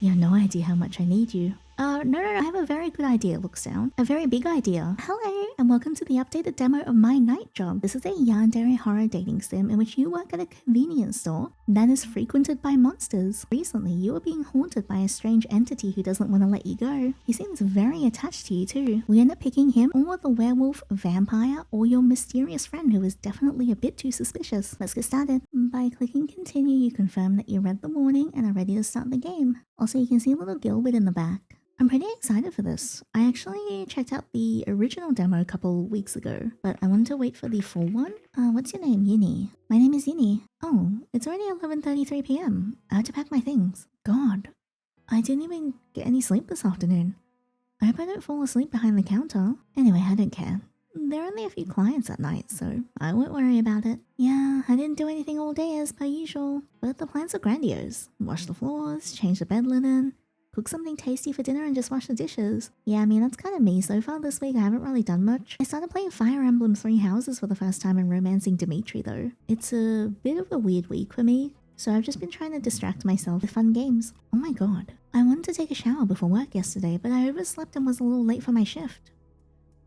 You have no idea how much I need you. No, I have a very good idea, looks down. A very big idea. Hello, and welcome to the updated demo of my night job. This is a Yandere horror dating sim in which you work at a convenience store that is frequented by monsters. Recently, you are being haunted by a strange entity who doesn't want to let you go. He seems very attached to you too. We end up picking him or the werewolf, vampire, or your mysterious friend who is definitely a bit too suspicious. Let's get started. By clicking continue, you confirm that you read the warning and are ready to start the game. Also, you can see a little Gilbert in the back. I'm pretty excited for this. I actually checked out the original demo a couple weeks ago, but I wanted to wait for the full one. What's your name? Yini. My name is Yini. Oh, it's already 11:33 p.m. I have to pack my things. God, I didn't even get any sleep this afternoon. I hope I don't fall asleep behind the counter. Anyway, I don't care. There are only a few clients at night, so I won't worry about it. Yeah, I didn't do anything all day as per usual, but the plans are grandiose. Wash the floors, change the bed linen, cook something tasty for dinner and just wash the dishes. Yeah, I mean, that's kind of me. So far this week, I haven't really done much. I started playing Fire Emblem Three Houses for the first time and romancing Dimitri though. It's a bit of a weird week for me, so I've just been trying to distract myself with fun games. Oh my god. I wanted to take a shower before work yesterday, but I overslept and was a little late for my shift.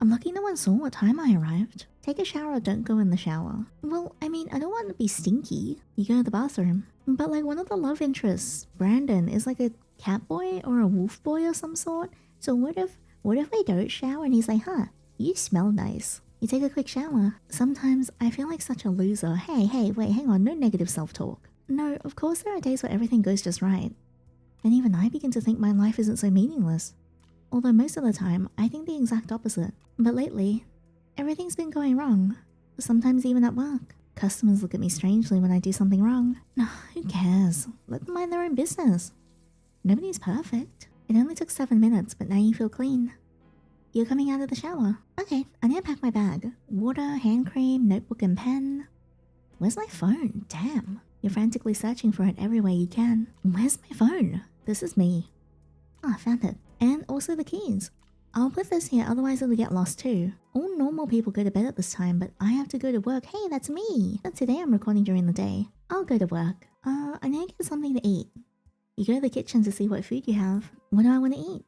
I'm lucky no one saw what time I arrived. Take a shower or don't go in the shower. Well, I mean, I don't want to be stinky. You go to the bathroom. But like one of the love interests, Brandon, is like a cat boy or a wolf boy or some sort. So what if we don't shower and he's like, huh, you smell nice. You take a quick shower. Sometimes I feel like such a loser. Hey, wait, hang on, no negative self-talk. No, of course there are days where everything goes just right. And even I begin to think my life isn't so meaningless. Although most of the time, I think the exact opposite. But lately, everything's been going wrong. Sometimes even at work. Customers look at me strangely when I do something wrong. No, who cares? Let them mind their own business. Nobody's perfect. It only took 7 minutes, but now you feel clean. You're coming out of the shower. Okay, I need to pack my bag. Water, hand cream, notebook and pen. Where's my phone? Damn. You're frantically searching for it everywhere you can. Where's my phone? This is me. Ah, found it. And also the keys. I'll put this here, otherwise it'll get lost too. All normal people go to bed at this time, but I have to go to work. Hey, that's me. But today I'm recording during the day. I'll go to work. I need to get something to eat. You go to the kitchen to see what food you have. What do I want to eat?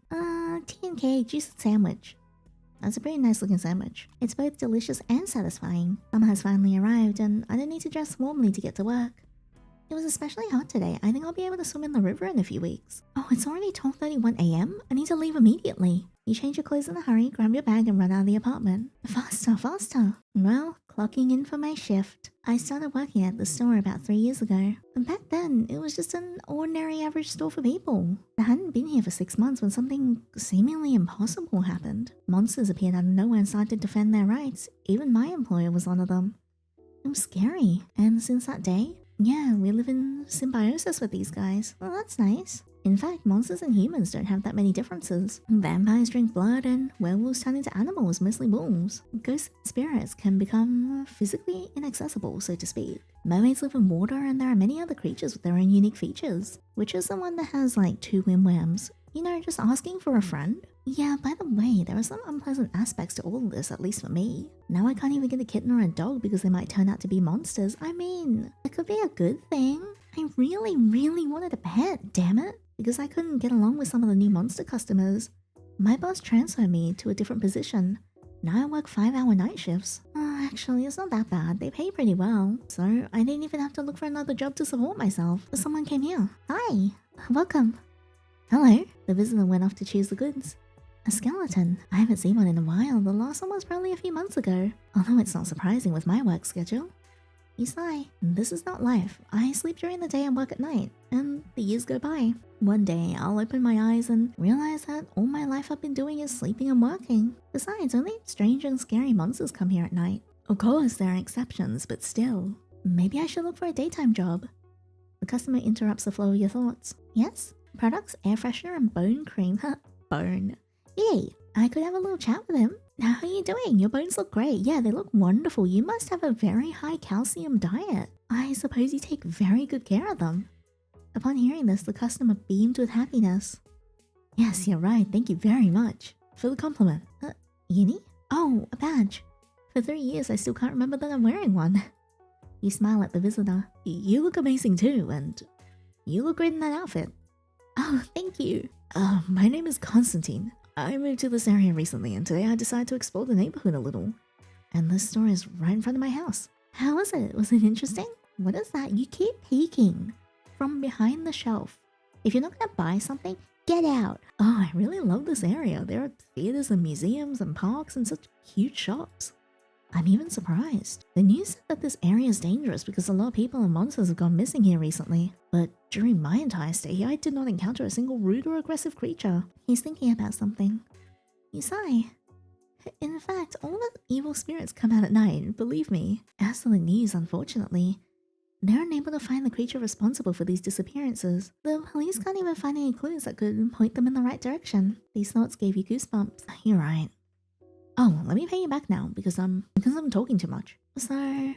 Tea and cake, juice and sandwich. That's a pretty nice looking sandwich. It's both delicious and satisfying. Summer has finally arrived and I don't need to dress warmly to get to work. It was especially hot today. I think I'll be able to swim in the river in a few weeks. Oh, it's already 12:31 a.m? I need to leave immediately. You change your clothes in a hurry, grab your bag and run out of the apartment. Faster, faster. Well, clocking in for my shift. I started working at the store about 3 years ago. And back then, it was just an ordinary average store for people. I hadn't been here for 6 months when something seemingly impossible happened. Monsters appeared out of nowhere and started to defend their rights. Even my employer was one of them. It was scary. And since that day, yeah, we live in symbiosis with these guys. Well, that's nice. In fact, monsters and humans don't have that many differences. Vampires drink blood and werewolves turn into animals, mostly wolves. Ghosts and spirits can become physically inaccessible, so to speak. Mermaids live in water and there are many other creatures with their own unique features. Which is the one that has like 2 windworms? You know, just asking for a friend? Yeah, by the way, there are some unpleasant aspects to all of this, at least for me. Now I can't even get a kitten or a dog because they might turn out to be monsters. I mean, it could be a good thing. I really wanted a pet, damn it. Because I couldn't get along with some of the new monster customers. My boss transferred me to a different position. Now I work 5-hour night shifts. Actually, it's not that bad. They pay pretty well. So I didn't even have to look for another job to support myself. Someone came here. Hi, welcome. Hello. The visitor went off to choose the goods. A skeleton. I haven't seen one in a while. The last one was probably a few months ago. Although it's not surprising with my work schedule. You sigh. This is not life. I sleep during the day and work at night. And the years go by. One day, I'll open my eyes and realize that all my life I've been doing is sleeping and working. Besides, only strange and scary monsters come here at night. Of course, there are exceptions, but still. Maybe I should look for a daytime job. The customer interrupts the flow of your thoughts. Yes? Products, air freshener, and bone cream. Bone. Yay! I could have a little chat with him. How are you doing? Your bones look great. Yeah, they look wonderful. You must have a very high calcium diet. I suppose you take very good care of them. Upon hearing this, the customer beamed with happiness. Yes, you're right. Thank you very much for the compliment. Yini? Oh, a badge. For 3 years, I still can't remember that I'm wearing one. You smile at the visitor. You look amazing too, and you look great in that outfit. Oh, thank you. My name is Constantine. I moved to this area recently and today I decided to explore the neighborhood a little. And this store is right in front of my house. How was it? Was it interesting? What is that? You keep peeking from behind the shelf. If you're not gonna buy something, get out. Oh, I really love this area. There are theaters and museums and parks and such cute shops. I'm even surprised. The news said that this area is dangerous because a lot of people and monsters have gone missing here recently. But during my entire stay here, I did not encounter a single rude or aggressive creature. He's thinking about something. You sigh. In fact, all the evil spirits come out at night, believe me. As for the news, unfortunately, they're unable to find the creature responsible for these disappearances. The police can't even find any clues that could point them in the right direction. These thoughts gave you goosebumps. You're right. Oh, let me pay you back now because I'm talking too much. So,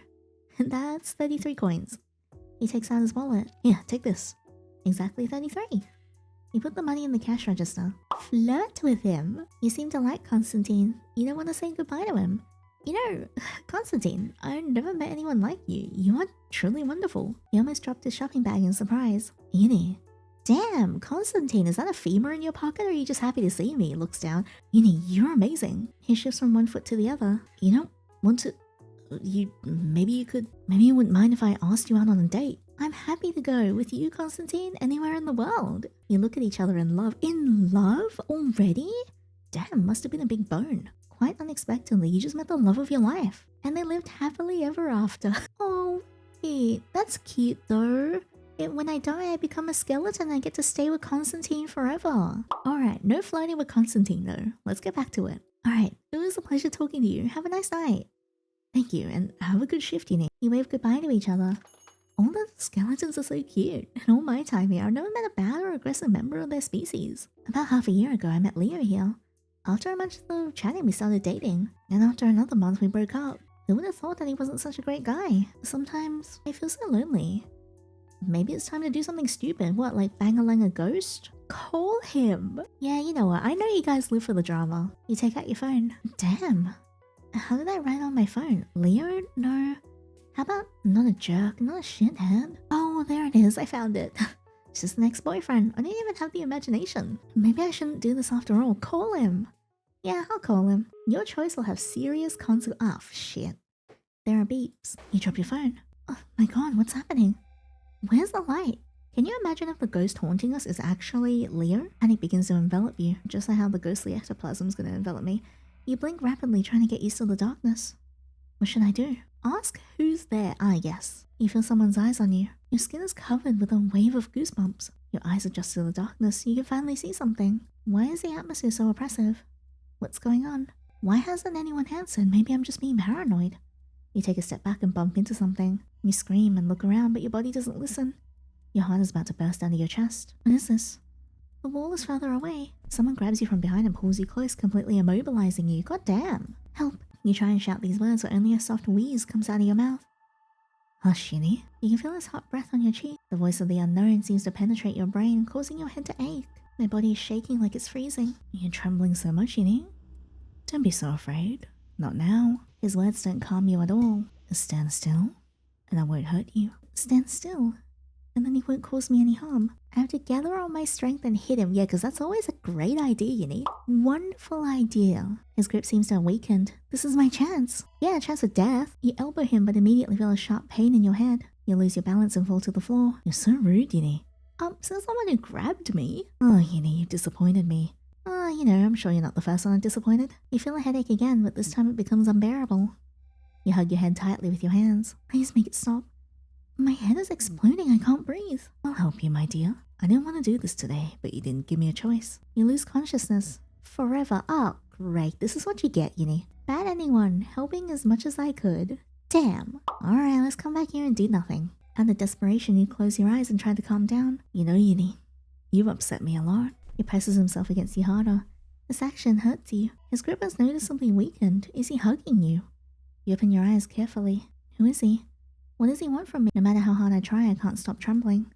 that's 33 coins. He takes out his wallet. Yeah, take this. Exactly 33. You put the money in the cash register. Flirt with him. You seem to like Constantine. You don't want to say goodbye to him. You know, Constantine, I've never met anyone like you. You are truly wonderful. He almost dropped his shopping bag in surprise. Uni. Damn, Constantine, is that a femur in your pocket or are you just happy to see me? He looks down. Uni, you're amazing. He shifts from one foot to the other. You don't want to... Maybe you wouldn't mind if I asked you out on a date. I'm happy to go with you, Constantine, anywhere in the world. You look at each other in love. In love? Already? Damn, must have been a big bone. Quite unexpectedly, you just met the love of your life. And they lived happily ever after. Oh, Pete, that's cute though. When I die, I become a skeleton and I get to stay with Constantine forever. Alright, no flirting with Constantine though. Let's get back to it. Alright, it was a pleasure talking to you. Have a nice night. Thank you, and have a good shift, you know. You wave goodbye to each other. All the skeletons are so cute. In all my time here, I've never met a bad or aggressive member of their species. About half a year ago, I met Leo here. After a month of chatting, we started dating. And after another month, we broke up. Who would have thought that he wasn't such a great guy? Sometimes, I feel so lonely. Maybe it's time to do something stupid. What, like bang-a-lang a ghost? Call him! Yeah, you know what, I know you guys live for the drama. You take out your phone. Damn. How did I write on my phone? Leo? No. How about not a jerk, not a shithead? Oh, there it is, I found it. It's just an ex-boyfriend. I didn't even have the imagination. Maybe I shouldn't do this after all. Call him. Yeah, I'll call him. Your choice will have serious consequences. Oh, shit. There are beeps. You drop your phone. Oh my god, what's happening? Where's the light? Can you imagine if the ghost haunting us is actually Leo? Panic begins to envelop you, just like how the ghostly ectoplasm is going to envelop me. You blink rapidly, trying to get used to the darkness. What should I do? Ask who's there. Ah, yes. You feel someone's eyes on you. Your skin is covered with a wave of goosebumps. Your eyes adjust to the darkness. You can finally see something. Why is the atmosphere so oppressive? What's going on? Why hasn't anyone answered? Maybe I'm just being paranoid. You take a step back and bump into something. You scream and look around, but your body doesn't listen. Your heart is about to burst out of your chest. What is this? The wall is further away. Someone grabs you from behind and pulls you close, completely immobilizing you. God damn. Help. You try and shout these words, but only a soft wheeze comes out of your mouth. Hush, Shinny. You can feel his hot breath on your cheek. The voice of the unknown seems to penetrate your brain, causing your head to ache. My body is shaking like it's freezing. You're trembling so much, Shinny. Don't be so afraid. Not now. His words don't calm you at all. Stand still, and I won't hurt you. Stand still, and then he won't cause me any harm. I have to gather all my strength and hit him. Yeah, because that's always a great idea, you need. Wonderful idea. His grip seems to have weakened. This is my chance. Yeah, a chance of death. You elbow him, but immediately feel a sharp pain in your head. You lose your balance and fall to the floor. You're so rude, Yinny. Since someone who grabbed me. Oh, Yinny, you've disappointed me. You know, I'm sure you're not the first one I'm disappointed. You feel a headache again, but this time it becomes unbearable. You hug your head tightly with your hands. Please make it stop. My head is exploding, I can't breathe. I'll help you, my dear. I didn't want to do this today, but you didn't give me a choice. You lose consciousness. Forever. Oh, great. This is what you get, Yinny. Bad anyone, helping as much as I could. Damn. Alright, let's come back here and do nothing. Out of desperation, you close your eyes and try to calm down. You know, Yinny, you've upset me a lot. He presses himself against you harder. This action hurts you. His grip has noticeably weakened. Is he hugging you? You open your eyes carefully. Who is he? What does he want from me? No matter how hard I try, I can't stop trembling.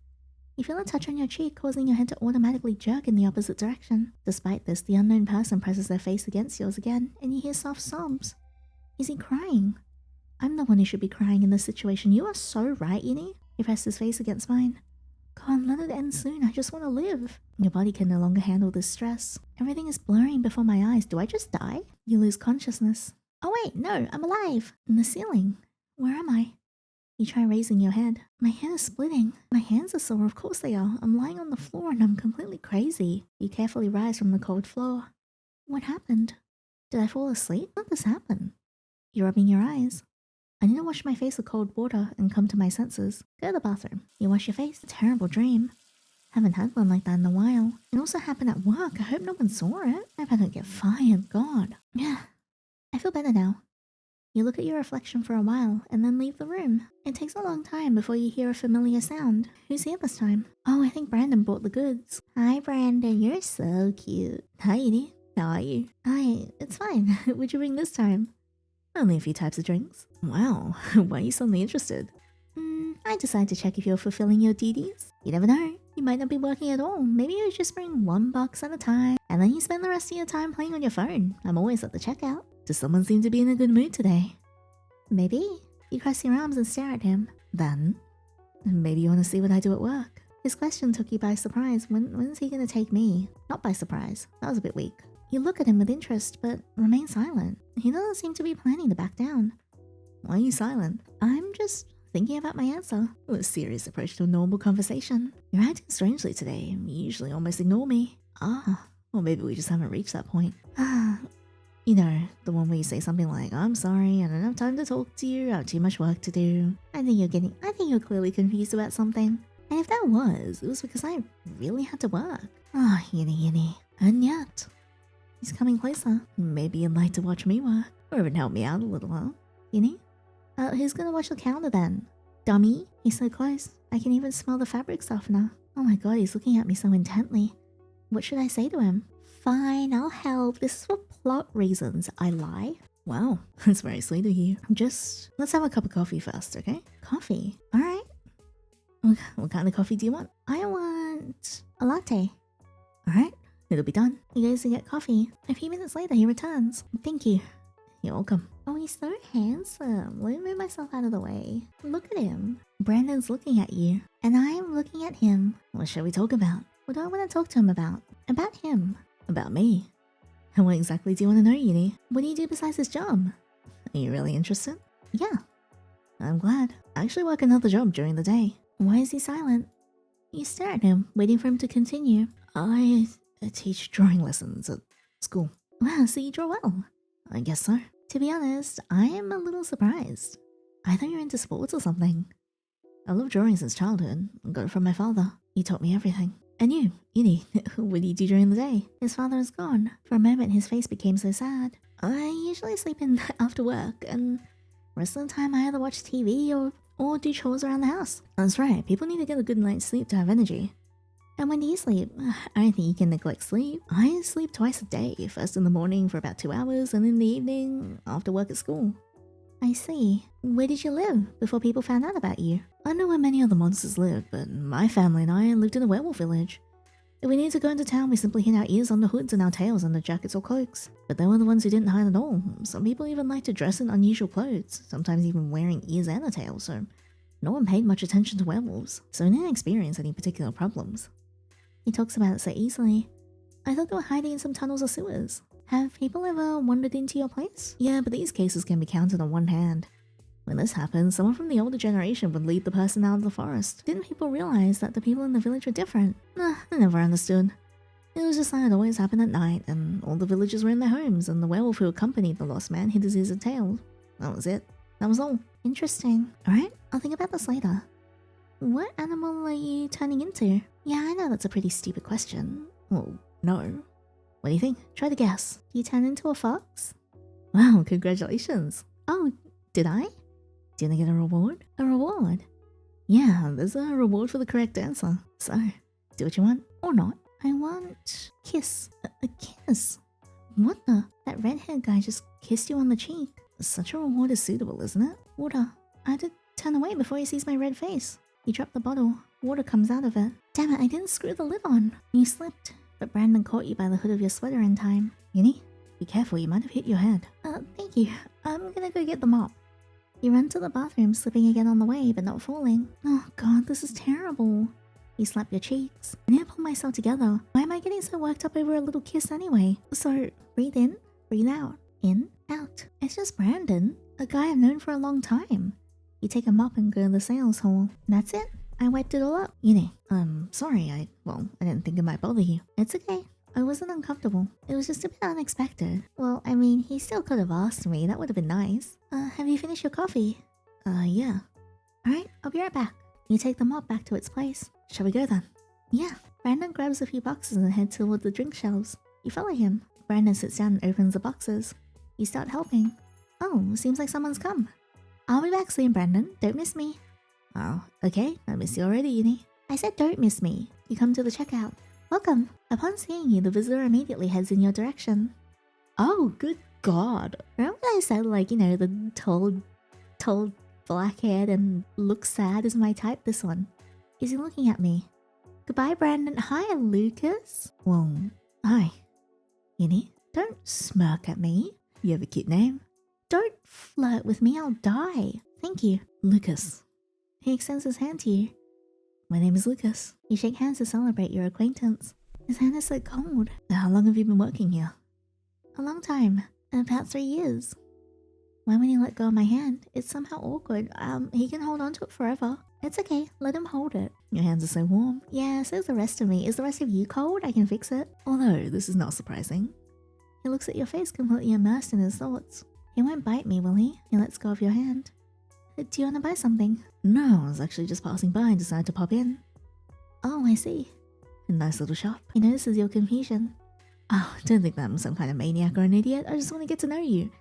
You feel a touch on your cheek, causing your head to automatically jerk in the opposite direction. Despite this, the unknown person presses their face against yours again, and you hear soft sobs. Is he crying? I'm the one who should be crying in this situation. You are so right, Yinny. He pressed his face against mine. God, let it end soon. I just want to live. Your body can no longer handle this stress. Everything is blurring before my eyes. Do I just die? You lose consciousness. Oh wait, no, I'm alive. In the ceiling. Where am I? You try raising your head. My head is splitting. My hands are sore, of course they are. I'm lying on the floor and I'm completely crazy. You carefully rise from the cold floor. What happened? Did I fall asleep? How did this happen? You're rubbing your eyes. I need to wash my face with cold water and come to my senses. Go to the bathroom. You wash your face. A terrible dream. Haven't had one like that in a while. It also happened at work. I hope no one saw it. I better get fired. God. Yeah. I feel better now. You look at your reflection for a while and then leave the room. It takes a long time before you hear a familiar sound. Who's here this time? Oh, I think Brandon bought the goods. Hi, Brandon. You're so cute. Hi, Edie. How are you? Hi. It's fine. What'd you bring this time? Only a few types of drinks. Wow. Why are you suddenly interested? I decided to check if you're fulfilling your duties. You never know. You might not be working at all. Maybe you just bring one box at a time, and then you spend the rest of your time playing on your phone. I'm always at the checkout. Does someone seem to be in a good mood today? Maybe. You cross your arms and stare at him. Then, maybe you want to see what I do at work. His question took you by surprise. When's he going to take me? Not by surprise. That was a bit weak. You look at him with interest, but remain silent. He doesn't seem to be planning to back down. Why are you silent? I'm just thinking about my answer. A serious approach to a normal conversation. You're acting strangely today. You usually almost ignore me. Or maybe we just haven't reached that point. You know, the one where you say something like, I'm sorry, I don't have time to talk to you, I have too much work to do. I think you're clearly confused about something. And if that was, it was because I really had to work. Yinny. And yet, he's coming closer. Maybe you'd like to watch me work. Or even help me out a little, huh? Yinny? Who's gonna watch the counter then? Dummy? He's so close. I can even smell the fabric softener. Oh my god, he's looking at me so intently. What should I say to him? Fine, I'll help. This is for plot reasons. I lie. Wow, that's very sweet of you. Let's have a cup of coffee first, okay? Coffee? Alright. What kind of coffee do you want? I want a latte. Alright, it'll be done. He goes to get coffee. A few minutes later, he returns. Thank you. You're welcome. Oh, he's so handsome. Let me move myself out of the way. Look at him. Brandon's looking at you, and I'm looking at him. What shall we talk about? What do I want to talk to him about? About him. About me. And what exactly do you want to know, Uni? What do you do besides this job? Are you really interested? Yeah. I'm glad. I actually work another job during the day. Why is he silent? You stare at him, waiting for him to continue. I teach drawing lessons at school. Wow, so you draw well. I guess so. To be honest, I am a little surprised. I thought you were into sports or something. I love drawing since childhood. I got it from my father. He taught me everything. And you, Edie, what do you do during the day? His father is gone. For a moment, his face became so sad. I usually sleep in after work, and rest of the time I either watch TV or do chores around the house. That's right, people need to get a good night's sleep to have energy. And when do you sleep? I don't think you can neglect sleep. I sleep twice a day, first in the morning for about 2 hours, and in the evening after work at school. I see. Where did you live before people found out about you? I don't know where many other monsters live, but my family and I lived in a werewolf village. If we needed to go into town, we simply hid our ears under hoods and our tails under jackets or cloaks. But they were the ones who didn't hide at all. Some people even liked to dress in unusual clothes, sometimes even wearing ears and a tail, so no one paid much attention to werewolves, so we didn't experience any particular problems. He talks about it so easily. I thought they were hiding in some tunnels or sewers. Have people ever wandered into your place? Yeah, but these cases can be counted on one hand. When this happened, someone from the older generation would lead the person out of the forest. Didn't people realize that the people in the village were different? I never understood. It was just that it always happened at night, and all the villagers were in their homes, and the werewolf who accompanied the lost man hid his ears and tail. That was it. That was all. Interesting. Alright, I'll think about this later. What animal are you turning into? Yeah, I know that's a pretty stupid question. Well, no. What do you think? Try to guess. Do you turn into a fox? Wow, congratulations. Oh, did I? Did I get a reward? A reward? Yeah, there's a reward for the correct answer. So, do what you want, or not. I want... kiss. A kiss? What the? That red-haired guy just kissed you on the cheek. Such a reward is suitable, isn't it? Water. I had to turn away before he sees my red face. You drop the bottle. Water comes out of it. Damn it, I didn't screw the lid on. You slipped, but Brandon caught you by the hood of your sweater in time. Uni, be careful, you might have hit your head. Thank you. I'm gonna go get the mop. You run to the bathroom, slipping again on the way, but not falling. Oh god, this is terrible. You slap your cheeks. I need to pull myself together. Why am I getting so worked up over a little kiss anyway? So, breathe in, breathe out. In, out. It's just Brandon, a guy I've known for a long time. You take a mop and go to the sales hall. That's it. I wiped it all up. Sorry, I didn't think it might bother you. It's okay. I wasn't uncomfortable. It was just a bit unexpected. Well, I mean, he still could have asked me. That would have been nice. Have you finished your coffee? Yeah. Alright, I'll be right back. You take the mop back to its place. Shall we go then? Yeah. Brandon grabs a few boxes and heads toward the drink shelves. You follow him. Brandon sits down and opens the boxes. You start helping. Oh, seems like someone's come. I'll be back soon, Brandon. Don't miss me. Oh, okay. I miss you already, Uni. I said don't miss me. You come to the checkout. Welcome. Upon seeing you, the visitor immediately heads in your direction. Oh, good God. Remember when I said, the tall, black-haired and looks sad is my type? This one. Is he looking at me? Goodbye, Brandon. Hi, Lucas. Well, hi. Uni, don't smirk at me. You have a cute name. Don't flirt with me, I'll die. Thank you. Lucas. He extends his hand to you. My name is Lucas. You shake hands to celebrate your acquaintance. His hand is so cold. How long have you been working here? A long time. About 3 years. Why when you let go of my hand, it's somehow awkward. He can hold on to it forever. It's okay, let him hold it. Your hands are so warm. Yeah, so's the rest of me. Is the rest of you cold? I can fix it. Although, this is not surprising. He looks at your face completely immersed in his thoughts. He won't bite me, will he? He lets go of your hand. Do you want to buy something? No, I was actually just passing by and decided to pop in. Oh, I see. A nice little shop. He notices your confusion. Oh, don't think that I'm some kind of maniac or an idiot. I just want to get to know you.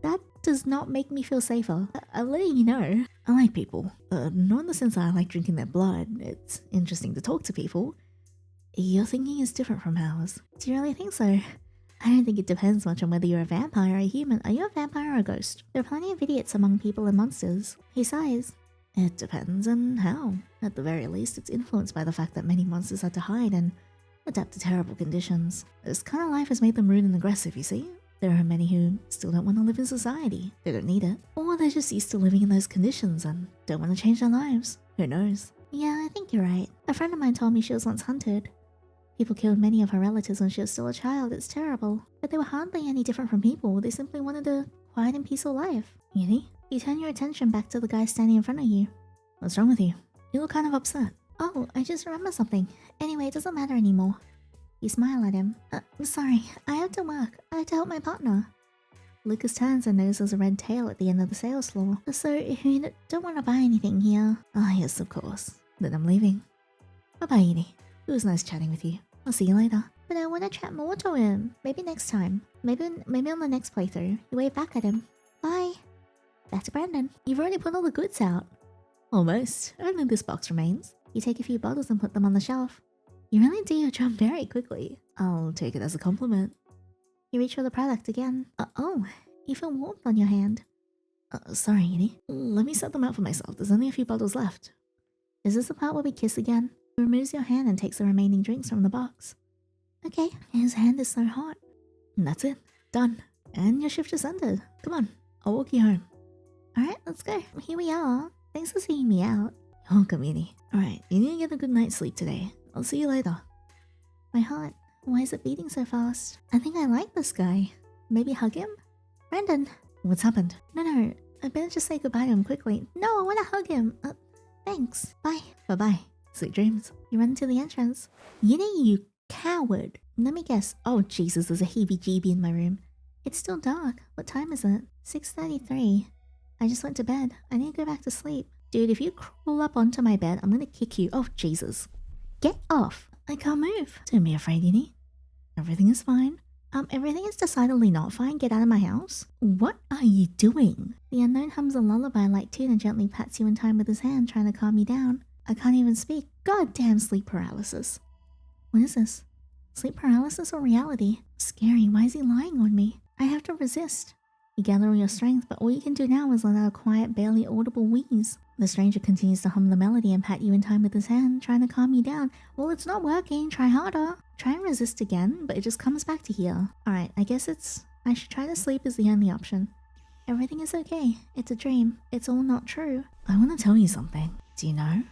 That does not make me feel safer. I'm letting you know. I like people. Not in the sense that I like drinking their blood. It's interesting to talk to people. Your thinking is different from ours. Do you really think so? I don't think it depends much on whether you're a vampire or a human. Are you a vampire or a ghost? There are plenty of idiots among people and monsters. He sighs. It depends on how. At the very least, it's influenced by the fact that many monsters had to hide and adapt to terrible conditions. This kind of life has made them rude and aggressive, you see? There are many who still don't want to live in society. They don't need it. Or they're just used to living in those conditions and don't want to change their lives. Who knows? Yeah, I think you're right. A friend of mine told me she was once hunted. People killed many of her relatives when she was still a child. It's terrible. But they were hardly any different from people. They simply wanted a quiet and peaceful life. You turn your attention back to the guy standing in front of you. What's wrong with you? You look kind of upset. Oh, I just remembered something. Anyway, it doesn't matter anymore. You smile at him. I'm sorry. I have to work. I have to help my partner. Lucas turns and notices a red tail at the end of the sales floor. So, if you don't want to buy anything here... Ah, yes, of course. Then I'm leaving. Bye-bye, Edie. It was nice chatting with you. I'll see you later. But I want to chat more to him. Maybe next time. Maybe on the next playthrough. You wave back at him. Bye. Back to Brandon. You've already put all the goods out. Almost. Only this box remains. You take a few bottles and put them on the shelf. You really do your job very quickly. I'll take it as a compliment. You reach for the product again. Oh, you feel warmth on your hand. Sorry, Edie. Let me set them out for myself. There's only a few bottles left. Is this the part where we kiss again? He removes your hand and takes the remaining drinks from the box. Okay, his hand is so hot. And that's it. Done. And your shift is ended. Come on, I'll walk you home. Alright, let's go. Here we are. Thanks for seeing me out. You're welcome, Edie. Alright, you need to get a good night's sleep today. I'll see you later. My heart. Why is it beating so fast? I think I like this guy. Maybe hug him? Brandon. What's happened? No. I better just say goodbye to him quickly. No, I want to hug him. Thanks. Bye. Bye-bye. Sweet dreams. You run into the entrance. Yinny, you coward. Let me guess. Oh, Jesus, there's a heebie-jeebie in my room. It's still dark. What time is it? 6:33. I just went to bed. I need to go back to sleep. Dude, if you crawl up onto my bed, I'm gonna kick you. Oh, Jesus. Get off. I can't move. Don't be afraid, Yinny. Everything is fine. Everything is decidedly not fine. Get out of my house. What are you doing? The unknown hums a lullaby-like tune and gently pats you in time with his hand, trying to calm you down. I can't even speak. Goddamn sleep paralysis. What is this? Sleep paralysis or reality? Scary. Why is he lying on me? I have to resist. You gather all your strength, but all you can do now is let out a quiet, barely audible wheeze. The stranger continues to hum the melody and pat you in time with his hand, trying to calm you down. Well, it's not working. Try harder. Try and resist again, but it just comes back to here. Alright, I guess I should try to sleep is the only option. Everything is okay. It's a dream. It's all not true. I want to tell you something. Do you know?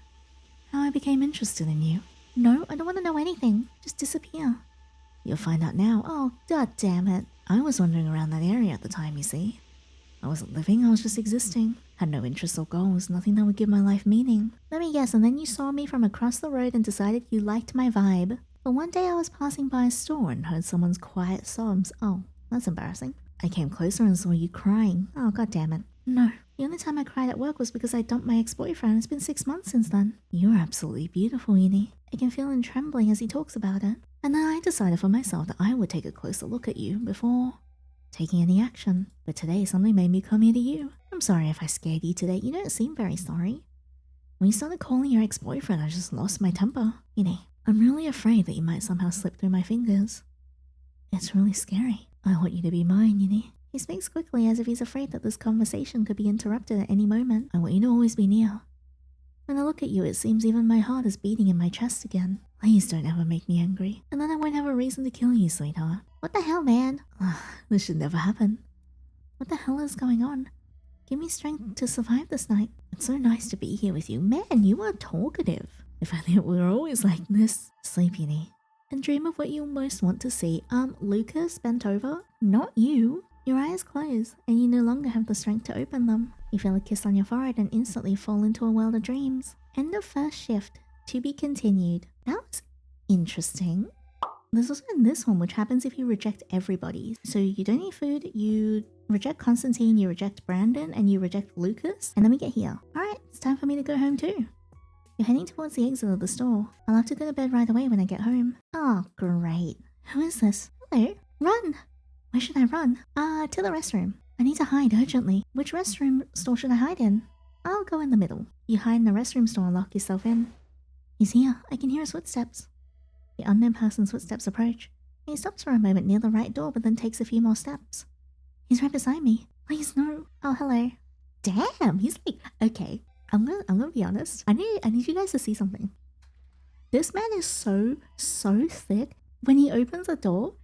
how I became interested in you. No, I don't want to know anything. Just disappear. You'll find out now. Oh, god damn it. I was wandering around that area at the time, you see. I wasn't living, I was just existing. Had no interests or goals, nothing that would give my life meaning. Let me guess, and then you saw me from across the road and decided you liked my vibe. But one day I was passing by a store and heard someone's quiet sobs. Oh, that's embarrassing. I came closer and saw you crying. Oh, god damn it. No, the only time I cried at work was because I dumped my ex-boyfriend. It's been 6 months since then. You're absolutely beautiful, Uni. I can feel him trembling as he talks about it. And then I decided for myself that I would take a closer look at you before taking any action. But today something made me come here to you. I'm sorry if I scared you today. You don't seem very sorry. When you started calling your ex-boyfriend, I just lost my temper. Uni, I'm really afraid that you might somehow slip through my fingers. It's really scary. I want you to be mine, Uni. He speaks quickly as if he's afraid that this conversation could be interrupted at any moment. I want you to always be near. When I look at you, it seems even my heart is beating in my chest again. Please don't ever make me angry, and then I won't have a reason to kill you, sweetheart. What the hell, man? This should never happen. What the hell is going on? Give me strength to survive this night. It's so nice to be here with you. Man, you are talkative. If only it were always like this. Sleep, Uni, and dream of what you most want to see. Lucas bent over? Not you. Your eyes close, and you no longer have the strength to open them. You feel a kiss on your forehead and instantly fall into a world of dreams. End of first shift. To be continued. That was interesting. There's also this one, which happens if you reject everybody. So you don't eat food, you reject Constantine, you reject Brandon, and you reject Lucas. And then we get here. Alright, it's time for me to go home too. You're heading towards the exit of the store. I'll have to go to bed right away when I get home. Oh, great. Who is this? Hello? Run! Where should I run? To the restroom. I need to hide urgently. Which restroom store should I hide in? I'll go in the middle. You hide in the restroom store and lock yourself in. He's here. I can hear his footsteps. The unknown person's footsteps approach. He stops for a moment near the right door, but then takes a few more steps. He's right beside me. Please, no. Oh, hello. Damn, he's like... Okay, I'm gonna be honest. I need you guys to see something. This man is so thick. When he opens the door,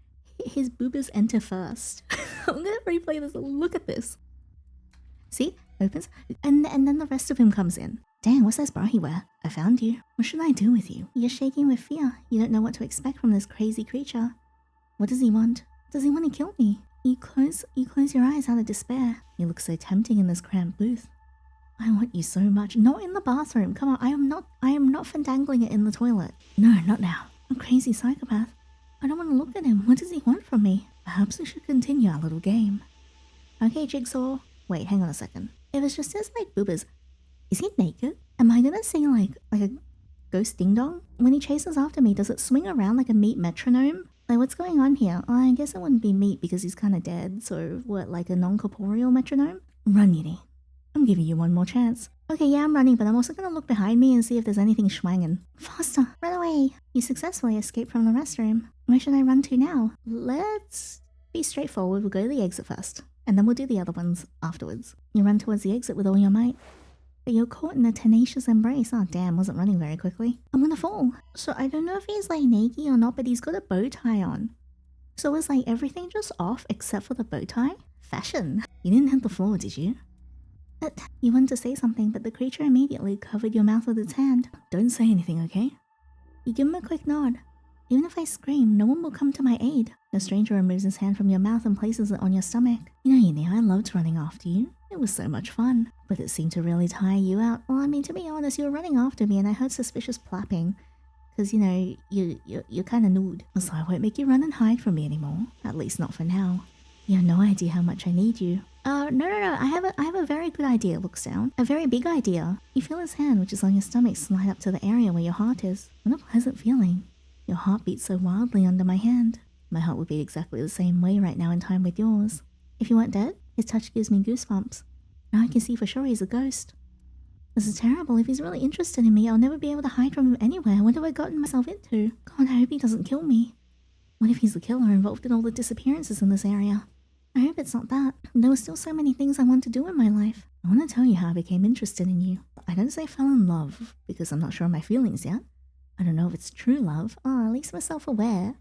his boobas enter first. I'm gonna replay this. Look at this. See? Opens. And then the rest of him comes in. Dang, what's that bra he wear? I found you. What should I do with you? You're shaking with fear. You don't know what to expect from this crazy creature. What does he want? Does he want to kill me? You close your eyes out of despair. You look so tempting in this cramped booth. I want you so much. Not in the bathroom. Come on, I am not fandangling it in the toilet. No, not now. I'm a crazy psychopath. I don't want to look at him. What does he want from me? Perhaps we should continue our little game. Okay, Jigsaw. Wait, hang on a second. If it's just his like boobas, is he naked? Am I gonna sing like a ghost ding dong? When he chases after me, does it swing around like a meat metronome? Like, what's going on here? I guess it wouldn't be meat because he's kind of dead. So what, like a non-corporeal metronome? Run, Yeti. I'm giving you one more chance. Okay, yeah, I'm running, but I'm also gonna look behind me and see if there's anything schwangin'. Faster, run away. You successfully escaped from the restroom. Where should I run to now? Let's be straightforward. We'll go to the exit first, and then we'll do the other ones afterwards. You run towards the exit with all your might, but you're caught in a tenacious embrace. Oh damn, wasn't running very quickly. I'm gonna fall. So I don't know if he's like naked or not, but he's got a bow tie on. So is like everything just off except for the bow tie? Fashion. You didn't hit the floor, did you? You wanted to say something, but the creature immediately covered your mouth with its hand. Don't say anything, okay? You give him a quick nod. Even if I scream, no one will come to my aid. The stranger removes his hand from your mouth and places it on your stomach. You know, Yini, I loved running after you. It was so much fun. But it seemed to really tire you out. Well, I mean, to be honest, you were running after me and I heard suspicious plapping. Because, you know, you're kind of nude. So I won't make you run and hide from me anymore. At least not for now. You have no idea how much I need you. No. I have a very good idea, looks down. A very big idea. You feel his hand, which is on your stomach, slide up to the area where your heart is. What a pleasant feeling. Your heart beats so wildly under my hand. My heart would beat exactly the same way right now in time with yours. If you weren't dead, his touch gives me goosebumps. Now I can see for sure he's a ghost. This is terrible. If he's really interested in me, I'll never be able to hide from him anywhere. What have I gotten myself into? God, I hope he doesn't kill me. What if he's the killer involved in all the disappearances in this area? I hope it's not that. There were still so many things I want to do in my life. I want to tell you how I became interested in you. I don't say fell in love, because I'm not sure of my feelings yet. I don't know if it's true love. At least we're self-aware.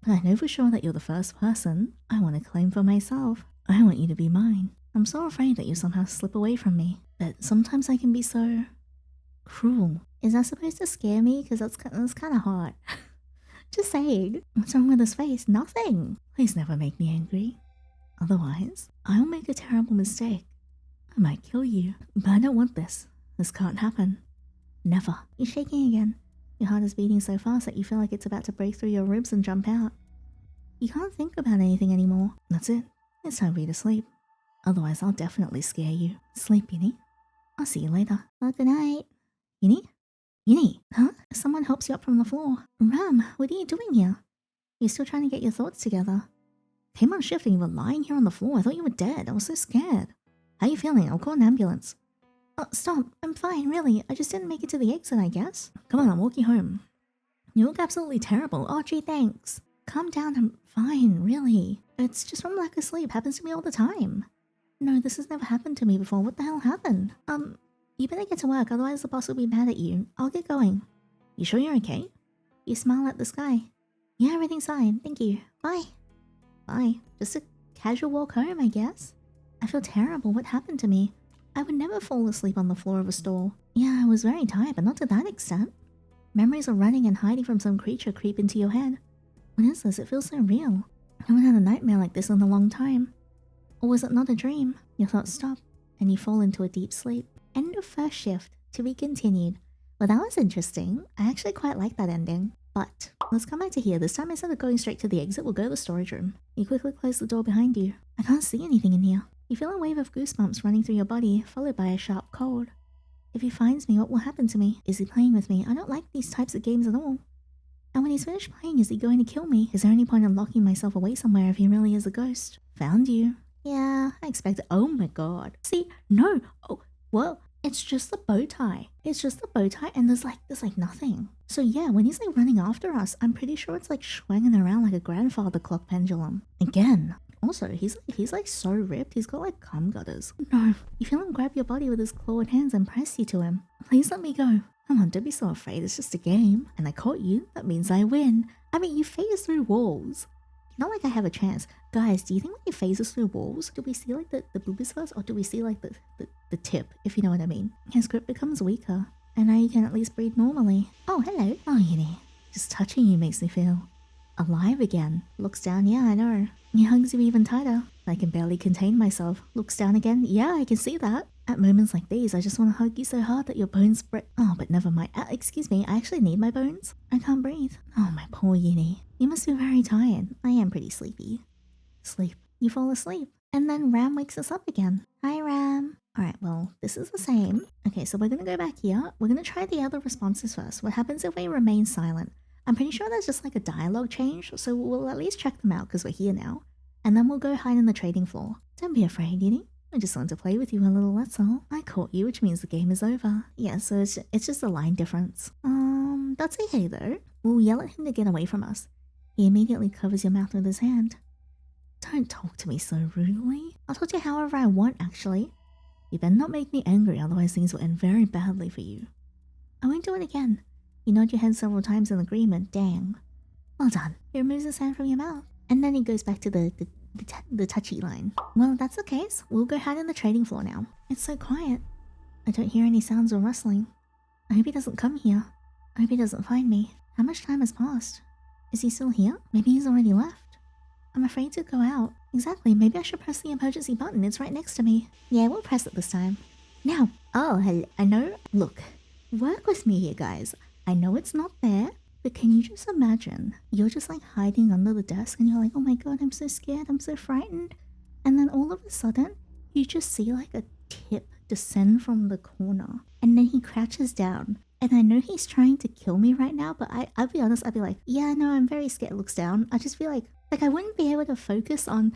But I know for sure that you're the first person I want to claim for myself. I want you to be mine. I'm so afraid that you somehow slip away from me. But sometimes I can be so Cruel. Is that supposed to scare me? Because that's kind of hot. Just saying. What's wrong with his face? Nothing. Please never make me angry. Otherwise, I'll make a terrible mistake. I might kill you. But I don't want this. This can't happen. Never. You're shaking again. Your heart is beating so fast that you feel like it's about to break through your ribs and jump out. You can't think about anything anymore. That's it. It's time for you to sleep. Otherwise, I'll definitely scare you. Sleep, Yinny. I'll see you later. Well, good night. Yinny? Yinny? Huh? Someone helps you up from the floor. Ram, what are you doing here? You're still trying to get your thoughts together. Came on shift and you were lying here on the floor. I thought you were dead. I was so scared. How you feeling? I'll call an ambulance. Oh, stop. I'm fine, really. I just didn't make it to the exit, I guess. Come on, I'll walk you home. You look absolutely terrible. Oh, gee, thanks. Calm down. I'm fine, really. It's just from lack of sleep. Happens to me all the time. No, this has never happened to me before. What the hell happened? You better get to work, otherwise the boss will be mad at you. I'll get going. You sure you're okay? You smile at the sky. Yeah, everything's fine. Thank you. Bye. Bye. Just a casual walk home, I guess. I feel terrible. What happened to me? I would never fall asleep on the floor of a store. Yeah, I was very tired, but not to that extent. Memories of running and hiding from some creature creep into your head. What is this? It feels so real. No one had a nightmare like this in a long time. Or was it not a dream? Your thoughts stop, and you fall into a deep sleep. End of first shift. To be continued. Well, that was interesting. I actually quite like that ending. But let's come back to here. This time, instead of going straight to the exit, we'll go to the storage room. You quickly close the door behind you. I can't see anything in here. You feel a wave of goosebumps running through your body, followed by a sharp cold. If he finds me, what will happen to me? Is he playing with me? I don't like these types of games at all. And when he's finished playing, is he going to kill me? Is there any point in locking myself away somewhere if he really is a ghost? Found you. Yeah, I expected. Oh my god. See, no. Oh, well, it's just the bow tie. It's just the bow tie, and there's like nothing. So yeah, when he's like running after us, I'm pretty sure it's like swinging around like a grandfather clock pendulum. Again. Also, he's like so ripped, he's got like cum gutters. No, you feel him grab your body with his clawed hands and press you to him. Please let me go. Come on, don't be so afraid, it's just a game. And I caught you, that means I win. I mean, you phase through walls. Not like I have a chance. Guys, do you think when he phases through walls, do we see like the boobies first, or do we see like the tip, if you know what I mean? His grip becomes weaker, and now you can at least breathe normally. Oh, hello. Oh, Yinny. Just touching you makes me feel alive again. Looks down, yeah, I know. He hugs you even tighter. I can barely contain myself. Looks down again, yeah, I can see that. At moments like these, I just want to hug you so hard that your bones break. Oh, but never mind. Excuse me, I actually need my bones. I can't breathe. Oh, my poor Yinny. You must be very tired. I am pretty sleepy. Sleep. You fall asleep. And then Ram wakes us up again. Hi, Ram. Alright, well, this is the same. Okay, so we're gonna go back here. We're gonna try the other responses first. What happens if we remain silent? I'm pretty sure there's just like a dialogue change, so we'll at least check them out because we're here now. And then we'll go hide in the trading floor. Don't be afraid, Yinny. I just wanted to play with you a little, that's all. I caught you, which means the game is over. Yeah, so it's just a line difference. That's okay though. We'll yell at him to get away from us. He immediately covers your mouth with his hand. Don't talk to me so rudely. I'll talk to you however I want, actually. You better not make me angry, otherwise things will end very badly for you. I won't do it again. You nod your head several times in agreement. Dang. Well done. He removes his hand from your mouth. And then he goes back to the touchy line. Well, if that's the case, we'll go hide in the trading floor now. It's so quiet. I don't hear any sounds or rustling. I hope he doesn't come here. I hope he doesn't find me. How much time has passed? Is he still here? Maybe he's already left. I'm afraid to go out. Exactly, maybe I should press the emergency button. It's right next to me. Yeah, we'll press it this time. Now. Oh, hello. I know. Look, work with me here, guys. I know it's not there, but can you just imagine? You're just like hiding under the desk and you're like, oh my god, I'm so scared, I'm so frightened. And then all of a sudden, you just see like a tip descend from the corner. And then he crouches down. And I know he's trying to kill me right now, but I'll be honest, I'll be like, yeah, no, I'm very scared. Looks down. I just feel like I wouldn't be able to focus on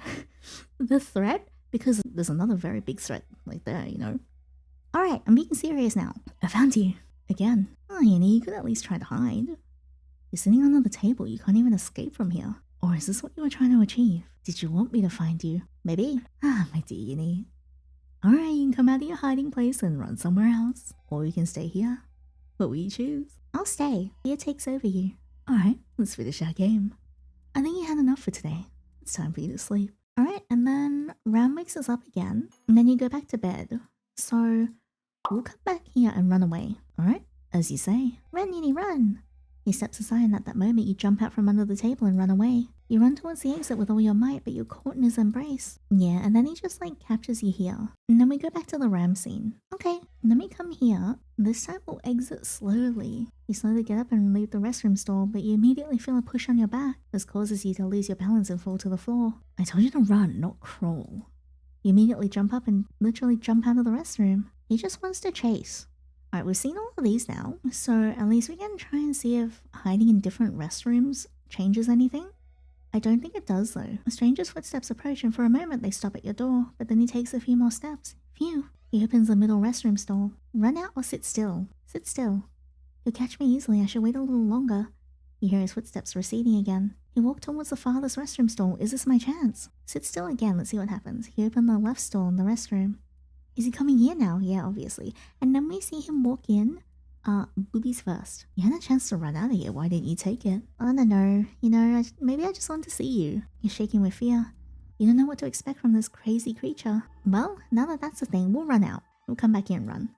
the threat because there's another very big threat like there, you know? Alright, I'm being serious now. I found you. Again. Oh, Yinny, you could at least try to hide. You're sitting under the table, you can't even escape from here. Or is this what you were trying to achieve? Did you want me to find you? Maybe. Ah, my dear Yinny. Alright, you can come out of your hiding place and run somewhere else. Or you can stay here. What will you choose? I'll stay. Fear takes over you. Alright, let's finish our game. I think you had enough for today. It's time for you to sleep. Alright, and then Ram wakes us up again. And then you go back to bed. So, We'll come back here and run away, alright? As you say. Run, Nini, run! He steps aside and at that moment you jump out from under the table and run away. You run towards the exit with all your might, but you're caught in his embrace. Yeah, and then he just like captures you here. And then we go back to the ram scene. Okay, then we come here. This time we'll exit slowly. You slowly get up and leave the restroom stall, but you immediately feel a push on your back. This causes you to lose your balance and fall to the floor. I told you to run, not crawl. You immediately jump up and literally jump out of the restroom. He just wants to chase. Alright, we've seen all of these now, so at least we can try and see if hiding in different restrooms changes anything. I don't think it does though. A stranger's footsteps approach and for a moment they stop at your door, but then he takes a few more steps. Phew. He opens the middle restroom stall. Run out or sit still. Sit still. He'll catch me easily, I should wait a little longer. You hear his footsteps receding again. He walked towards the farthest restroom stall. Is this my chance? Sit still again, let's see what happens. He opened the left stall in the restroom. Is he coming here now? Yeah, obviously. And then we see him walk in. Boobies first. You had a chance to run out of here. Why didn't you take it? I don't know. You know, maybe I just want to see you. You're shaking with fear. You don't know what to expect from this crazy creature. Well, now that that's the thing, we'll run out. We'll come back in and run.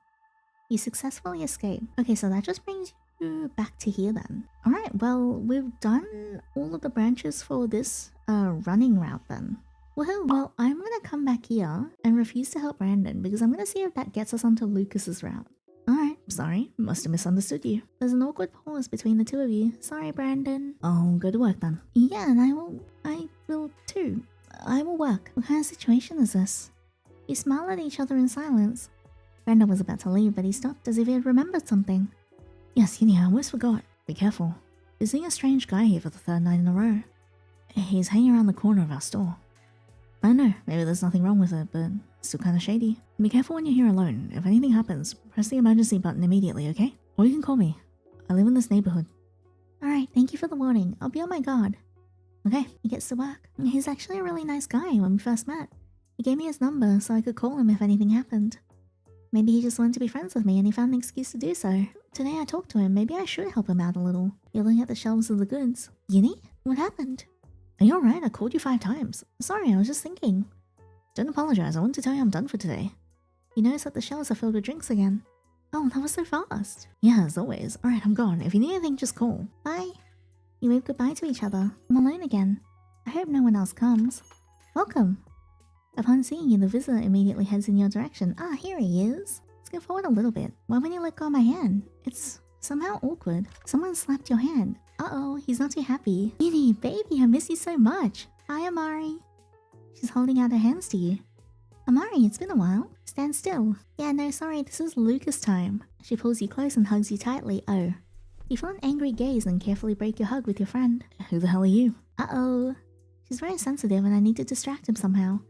You successfully escape. Okay, so that just brings you back to here then. Alright, well, we've done all of the branches for this running route then. Woohoo! Well, I'm gonna come back here and refuse to help Brandon because I'm gonna see if that gets us onto Lucas's route. Alright, sorry, must have misunderstood you. There's an awkward pause between the two of you. Sorry, Brandon. Oh, go to work then. Yeah, and I will too. I will work. What kind of situation is this? You smile at each other in silence. Brandon was about to leave, but he stopped as if he had remembered something. Yes, I almost forgot. Be careful. You're seeing a strange guy here for the third night in a row. He's hanging around the corner of our store. I don't know, maybe there's nothing wrong with it, but it's still kind of shady. Be careful when you're here alone. If anything happens, press the emergency button immediately, okay? Or you can call me. I live in this neighborhood. Alright, thank you for the warning. I'll be on my guard. Okay, he gets to work. He's actually a really nice guy when we first met. He gave me his number so I could call him if anything happened. Maybe he just wanted to be friends with me and he found an excuse to do so. Today I talked to him, maybe I should help him out a little. You're looking at the shelves of the goods. Yinny? What happened? Are you alright? I called you 5 times. Sorry, I was just thinking. Don't apologize, I wanted to tell you I'm done for today. You notice that the shelves are filled with drinks again. Oh, that was so fast. Yeah, as always. Alright, I'm gone. If you need anything, just call. Bye. You wave goodbye to each other. I'm alone again. I hope no one else comes. Welcome. Upon seeing you, the visitor immediately heads in your direction. Ah, here he is. Let's go forward a little bit. Why won't you let go of my hand? It's somehow awkward. Someone slapped your hand. Uh-oh, he's not too happy. Yinny, baby, I miss you so much. Hi, Amari. She's holding out her hands to you. Amari, it's been a while. Stand still. Yeah, no, sorry, this is Lucas time. She pulls you close and hugs you tightly. Oh. You feel an angry gaze and carefully break your hug with your friend. Who the hell are you? Uh-oh. She's very sensitive and I need to distract him somehow.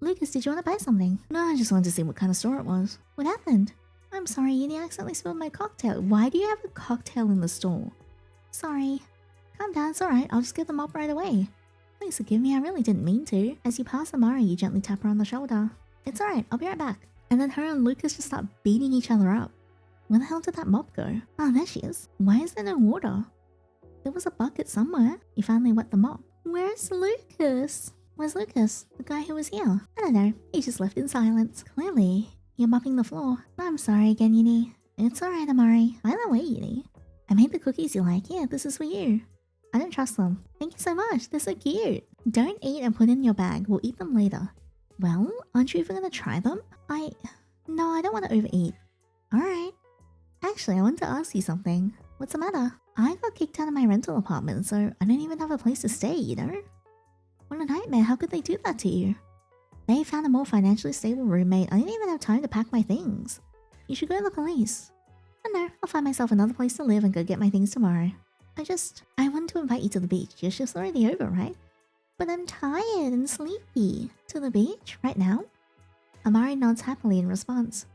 Lucas, did you want to buy something? No, I just wanted to see what kind of store it was. What happened? I'm sorry, Yinny accidentally spilled my cocktail. Why do you have a cocktail in the store? Sorry. Calm down, it's alright, I'll just get them up right away. Please forgive me, I really didn't mean to. As you pass Amari, you gently tap her on the shoulder. It's alright, I'll be right back. And then her and Lucas just start beating each other up. Where the hell did that mop go? Oh, there she is. Why is there no water? There was a bucket somewhere. You finally wet the mop. Where's Lucas? Where's Lucas? The guy who was here? I don't know, he just left in silence. Clearly, you're mopping the floor. I'm sorry again, Yinny. It's alright, Amari. By the way, Yinny, I made the cookies you like. Yeah, this is for you. I don't trust them. Thank you so much. They're so cute. Don't eat and put in your bag. We'll eat them later. Well, aren't you even gonna try them? No, I don't want to overeat. Alright. Actually, I want to ask you something. What's the matter? I got kicked out of my rental apartment, so I don't even have a place to stay, you know? What a nightmare. How could they do that to you? They found a more financially stable roommate. I didn't even have time to pack my things. You should go to the police. Oh no, I'll find myself another place to live and go get my things tomorrow. I wanted to invite you to the beach. Your shift's already over, right? But I'm tired and sleepy. To the beach? Right now? Amari nods happily in response.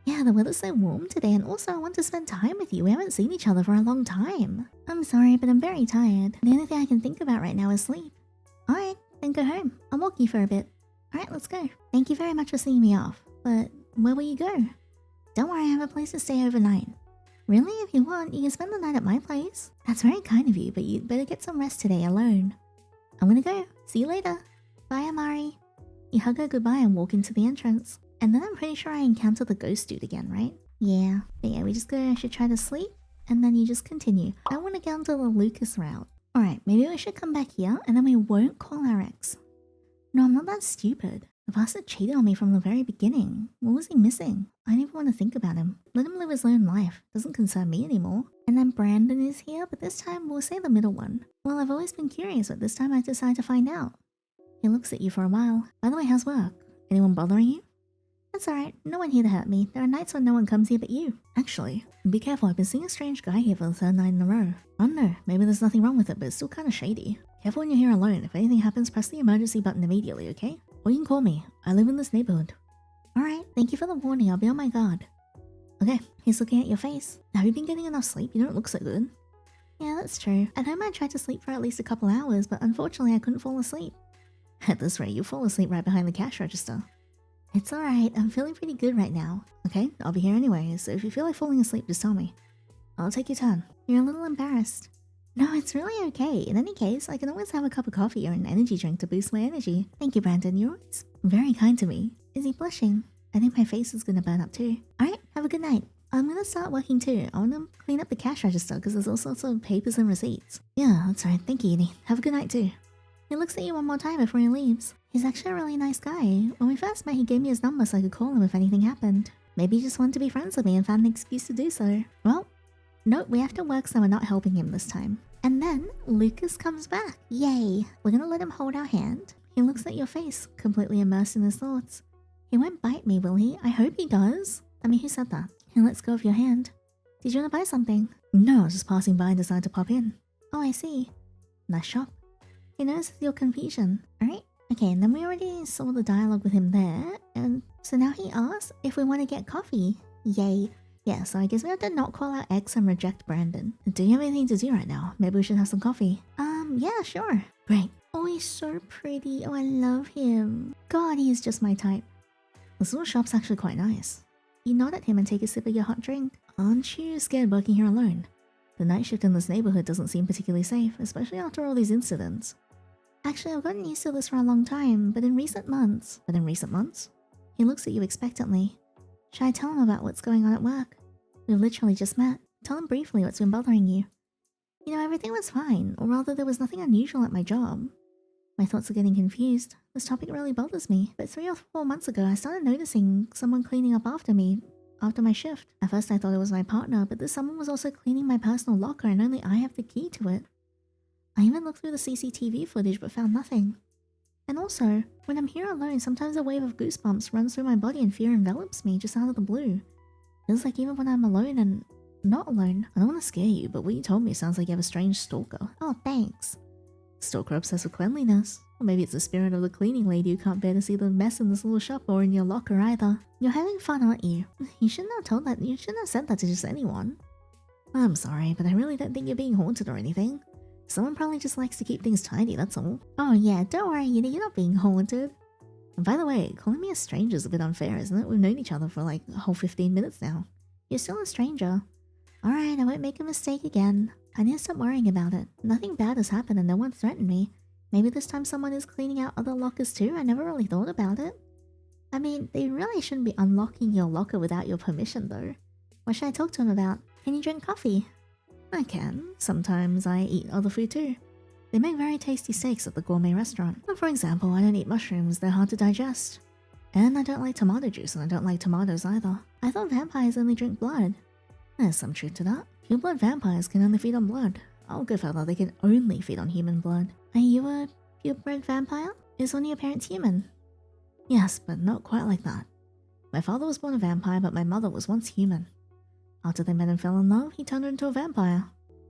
Yeah, the weather's so warm today, and also I want to spend time with you. We haven't seen each other for a long time. I'm sorry, but I'm very tired. The only thing I can think about right now is sleep. Alright, then go home. I'll walk you for a bit. Alright, let's go. Thank you very much for seeing me off. But where will you go? Don't worry, I have a place to stay overnight. Really? If you want, you can spend the night at my place. That's very kind of you, but you'd better get some rest today alone. I'm gonna go. See you later. Bye, Amari. You hug her goodbye and walk into the entrance. And then I'm pretty sure I encounter the ghost dude again, right? Yeah. But yeah, we just should try to sleep, and then you just continue. I want to get onto the Lucas route. Alright, maybe we should come back here, and then we won't call our ex. No, I'm not that stupid. The bastard cheated on me from the very beginning. What was he missing? I don't even want to think about him. Let him live his own life. Doesn't concern me anymore. And then Brandon is here, but this time we'll say the middle one. Well, I've always been curious, but this time I decided to find out. He looks at you for a while. By the way, how's work? Anyone bothering you? That's alright. No one here to hurt me. There are nights when no one comes here but you. Actually, be careful. I've been seeing a strange guy here for the third night in a row. I don't know. Maybe there's nothing wrong with it, but it's still kind of shady. Careful when you're here alone. If anything happens, press the emergency button immediately, okay? Or you can call me. I live in this neighborhood. Alright, thank you for the warning. I'll be on my guard. Okay, he's looking at your face. Have you been getting enough sleep? You don't look so good. Yeah, that's true. At home I tried to sleep for at least a couple hours, but unfortunately I couldn't fall asleep. At this rate, you'll fall asleep right behind the cash register. It's alright. I'm feeling pretty good right now. Okay, I'll be here anyway, so if you feel like falling asleep, just tell me. I'll take your turn. You're a little embarrassed. No, it's really okay. In any case, I can always have a cup of coffee or an energy drink to boost my energy. Thank you, Brandon. You're always very kind to me. Is he blushing? I think my face is gonna burn up too. Alright, have a good night. I'm gonna start working too. I wanna clean up the cash register because there's all sorts of papers and receipts. Yeah, that's right. Thank you, Edie. Have a good night too. He looks at you one more time before he leaves. He's actually a really nice guy. When we first met, he gave me his number so I could call him if anything happened. Maybe he just wanted to be friends with me and found an excuse to do so. Well, nope, we have to work so we're not helping him this time. And then Lucas comes back. Yay! We're gonna let him hold our hand. He looks at your face, completely immersed in his thoughts. He won't bite me, will he? I hope he does. I mean, who said that? He lets go of your hand. Did you want to buy something? No, I was just passing by and decided to pop in. Oh, I see. Nice shop. He notices your confusion. Alright. Okay, and then we already saw the dialogue with him there. And so now he asks if we want to get coffee. Yay. Yeah, so I guess we have to not call our ex and reject Brandon. Do you have anything to do right now? Maybe we should have some coffee. Yeah, sure. Great. Oh, he's so pretty. Oh, I love him. God, he is just my type. This little shop's actually quite nice. You nod at him and take a sip of your hot drink. Aren't you scared working here alone? The night shift in this neighborhood doesn't seem particularly safe, especially after all these incidents. Actually, I've gotten used to this for a long time, but in recent months... He looks at you expectantly. Should I tell him about what's going on at work? We've literally just met. Tell him briefly what's been bothering you. You know, everything was fine, or rather there was nothing unusual at my job. My thoughts are getting confused. This topic really bothers me, but 3 or 4 months ago I started noticing someone cleaning up after me after my shift. At first I thought it was my partner, but this someone was also cleaning my personal locker and only I have the key to it. I even looked through the CCTV footage but found nothing. And also, when I'm here alone, sometimes a wave of goosebumps runs through my body and fear envelops me just out of the blue. Feels like even when I'm alone and not alone. I don't want to scare you, but what you told me sounds like you have a strange stalker. Oh, thanks. Stalker obsessed with cleanliness. Or maybe it's the spirit of the cleaning lady who can't bear to see the mess in this little shop or in your locker either. You're having fun, aren't you? You shouldn't have told that. You shouldn't have said that to just anyone. I'm sorry, but I really don't think you're being haunted or anything. Someone probably just likes to keep things tidy, that's all. Oh yeah, don't worry, you're not being haunted. And by the way, calling me a stranger is a bit unfair, isn't it? We've known each other for like a whole 15 minutes now. You're still a stranger. Alright, I won't make a mistake again. I need to stop worrying about it. Nothing bad has happened and no one threatened me. Maybe this time someone is cleaning out other lockers too. I never really thought about it. I mean, they really shouldn't be unlocking your locker without your permission though. What should I talk to him about? Can you drink coffee? I can. Sometimes I eat other food too. They make very tasty steaks at the gourmet restaurant. For example, I don't eat mushrooms, they're hard to digest. And I don't like tomato juice and I don't like tomatoes either. I thought vampires only drink blood. There's some truth to that. Pure-blood vampires can only feed on blood. I'll go further, they can only feed on human blood. Are you a purebred vampire? Is one of your parents human? Yes, but not quite like that. My father was born a vampire, but my mother was once human. After they met and fell in love, he turned her into a vampire.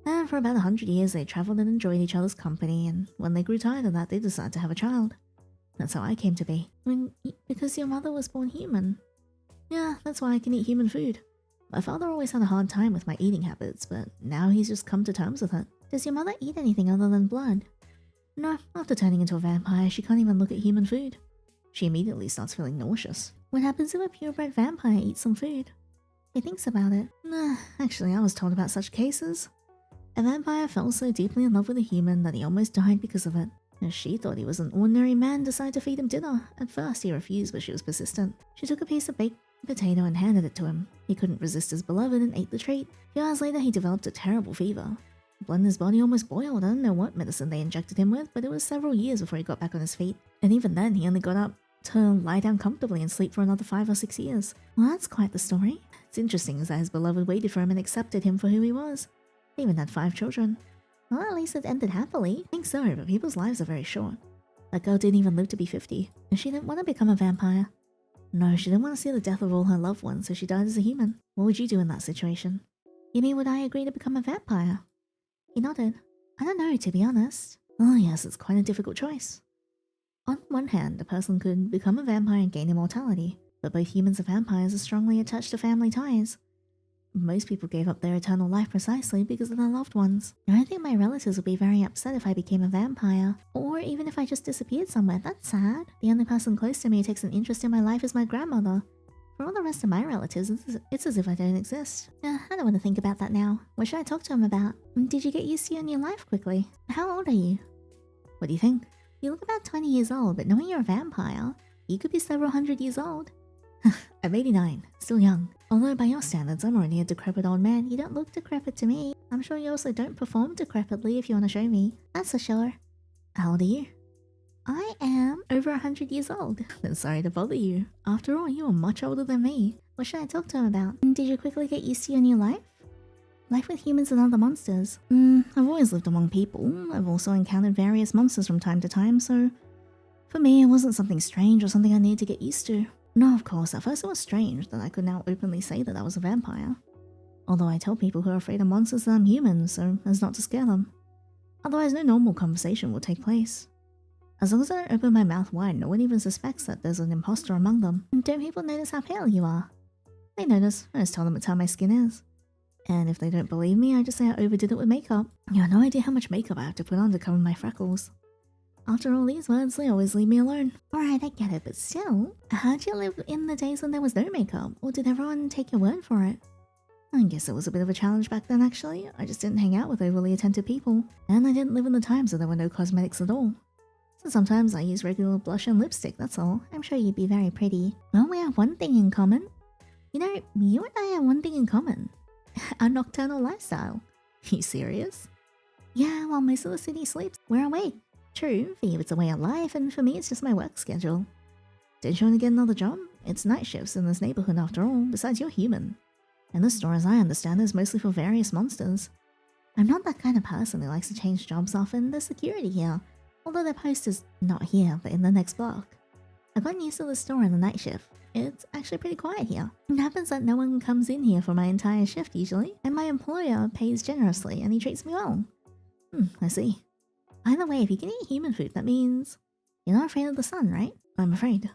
And for about 100 years they travelled and enjoyed each other's company, and when they grew tired of that, they decided to have a child. That's how I came to be. Because your mother was born human. Yeah, that's why I can eat human food. My father always had a hard time with my eating habits, but now he's just come to terms with it. Does your mother eat anything other than blood? No, after turning into a vampire, she can't even look at human food. She immediately starts feeling nauseous. What happens if a purebred vampire eats some food? He thinks about it. Nah, actually I was told about such cases. A vampire fell so deeply in love with a human that he almost died because of it. As she thought he was an ordinary man, decided to feed him dinner. At first he refused, but she was persistent. She took a piece of baked potato and handed it to him. He couldn't resist his beloved and ate the treat. A few hours later, he developed a terrible fever. The blood in his body almost boiled. I don't know what medicine they injected him with, but it was several years before he got back on his feet. And even then, he only got up to lie down comfortably and sleep for another 5 or 6 years. Well, that's quite the story. It's interesting is that his beloved waited for him and accepted him for who he was. They even had 5 children. Well, at least it ended happily. I think so, but people's lives are very short. That girl didn't even live to be 50, and she didn't want to become a vampire. No, she didn't want to see the death of all her loved ones, so she died as a human. What would you do in that situation? You mean would I agree to become a vampire? He nodded. I don't know, to be honest. Oh yes, it's quite a difficult choice. On one hand, a person could become a vampire and gain immortality, but both humans and vampires are strongly attached to family ties. Most people gave up their eternal life precisely because of their loved ones. I don't think my relatives would be very upset if I became a vampire, or even if I just disappeared somewhere. That's sad. The only person close to me who takes an interest in my life is my grandmother. For all the rest of my relatives, it's as if I don't exist. I don't want to think about that now. What should I talk to him about? Did you get used to your new life quickly? How old are you? What do you think? You look about 20 years old, but knowing you're a vampire, you could be several hundred years old. I'm 89, still young. Although by your standards, I'm already a decrepit old man. You don't look decrepit to me. I'm sure you also don't perform decrepitly if you want to show me. That's for sure. How old are you? I am over 100 years old. Then sorry to bother you. After all, you are much older than me. What should I talk to him about? Did you quickly get used to your new life? Life with humans and other monsters. I've always lived among people. I've also encountered various monsters from time to time, so for me, it wasn't something strange or something I needed to get used to. No, of course, at first it was strange that I could now openly say that I was a vampire. Although I tell people who are afraid of monsters that I'm human, so as not to scare them. Otherwise, no normal conversation will take place. As long as I don't open my mouth wide, no one even suspects that there's an imposter among them. And don't people notice how pale you are? They notice. I just tell them it's how my skin is. And if they don't believe me, I just say I overdid it with makeup. You have no idea how much makeup I have to put on to cover my freckles. After all these words, they always leave me alone. Alright, I get it, but still, how'd you live in the days when there was no makeup? Or did everyone take your word for it? I guess it was a bit of a challenge back then, actually. I just didn't hang out with overly attentive people. And I didn't live in the times where there were no cosmetics at all. So sometimes I use regular blush and lipstick, that's all. I'm sure you'd be very pretty. Well, we have one thing in common. You know, you and I have one thing in common. Our nocturnal lifestyle. You serious? Yeah, while most of the city sleeps, we're awake. True, for you it's a way of life, and for me it's just my work schedule. Don't you want to get another job? It's night shifts in this neighborhood after all, besides you're human. And this store, as I understand, is mostly for various monsters. I'm not that kind of person who likes to change jobs often. There's security here, although their post is not here, but in the next block. I've gotten used to the store in the night shift. It's actually pretty quiet here. It happens that no one comes in here for my entire shift usually, and my employer pays generously and he treats me well. I see. By the way, if you can eat human food, that means you're not afraid of the sun, right? I'm afraid.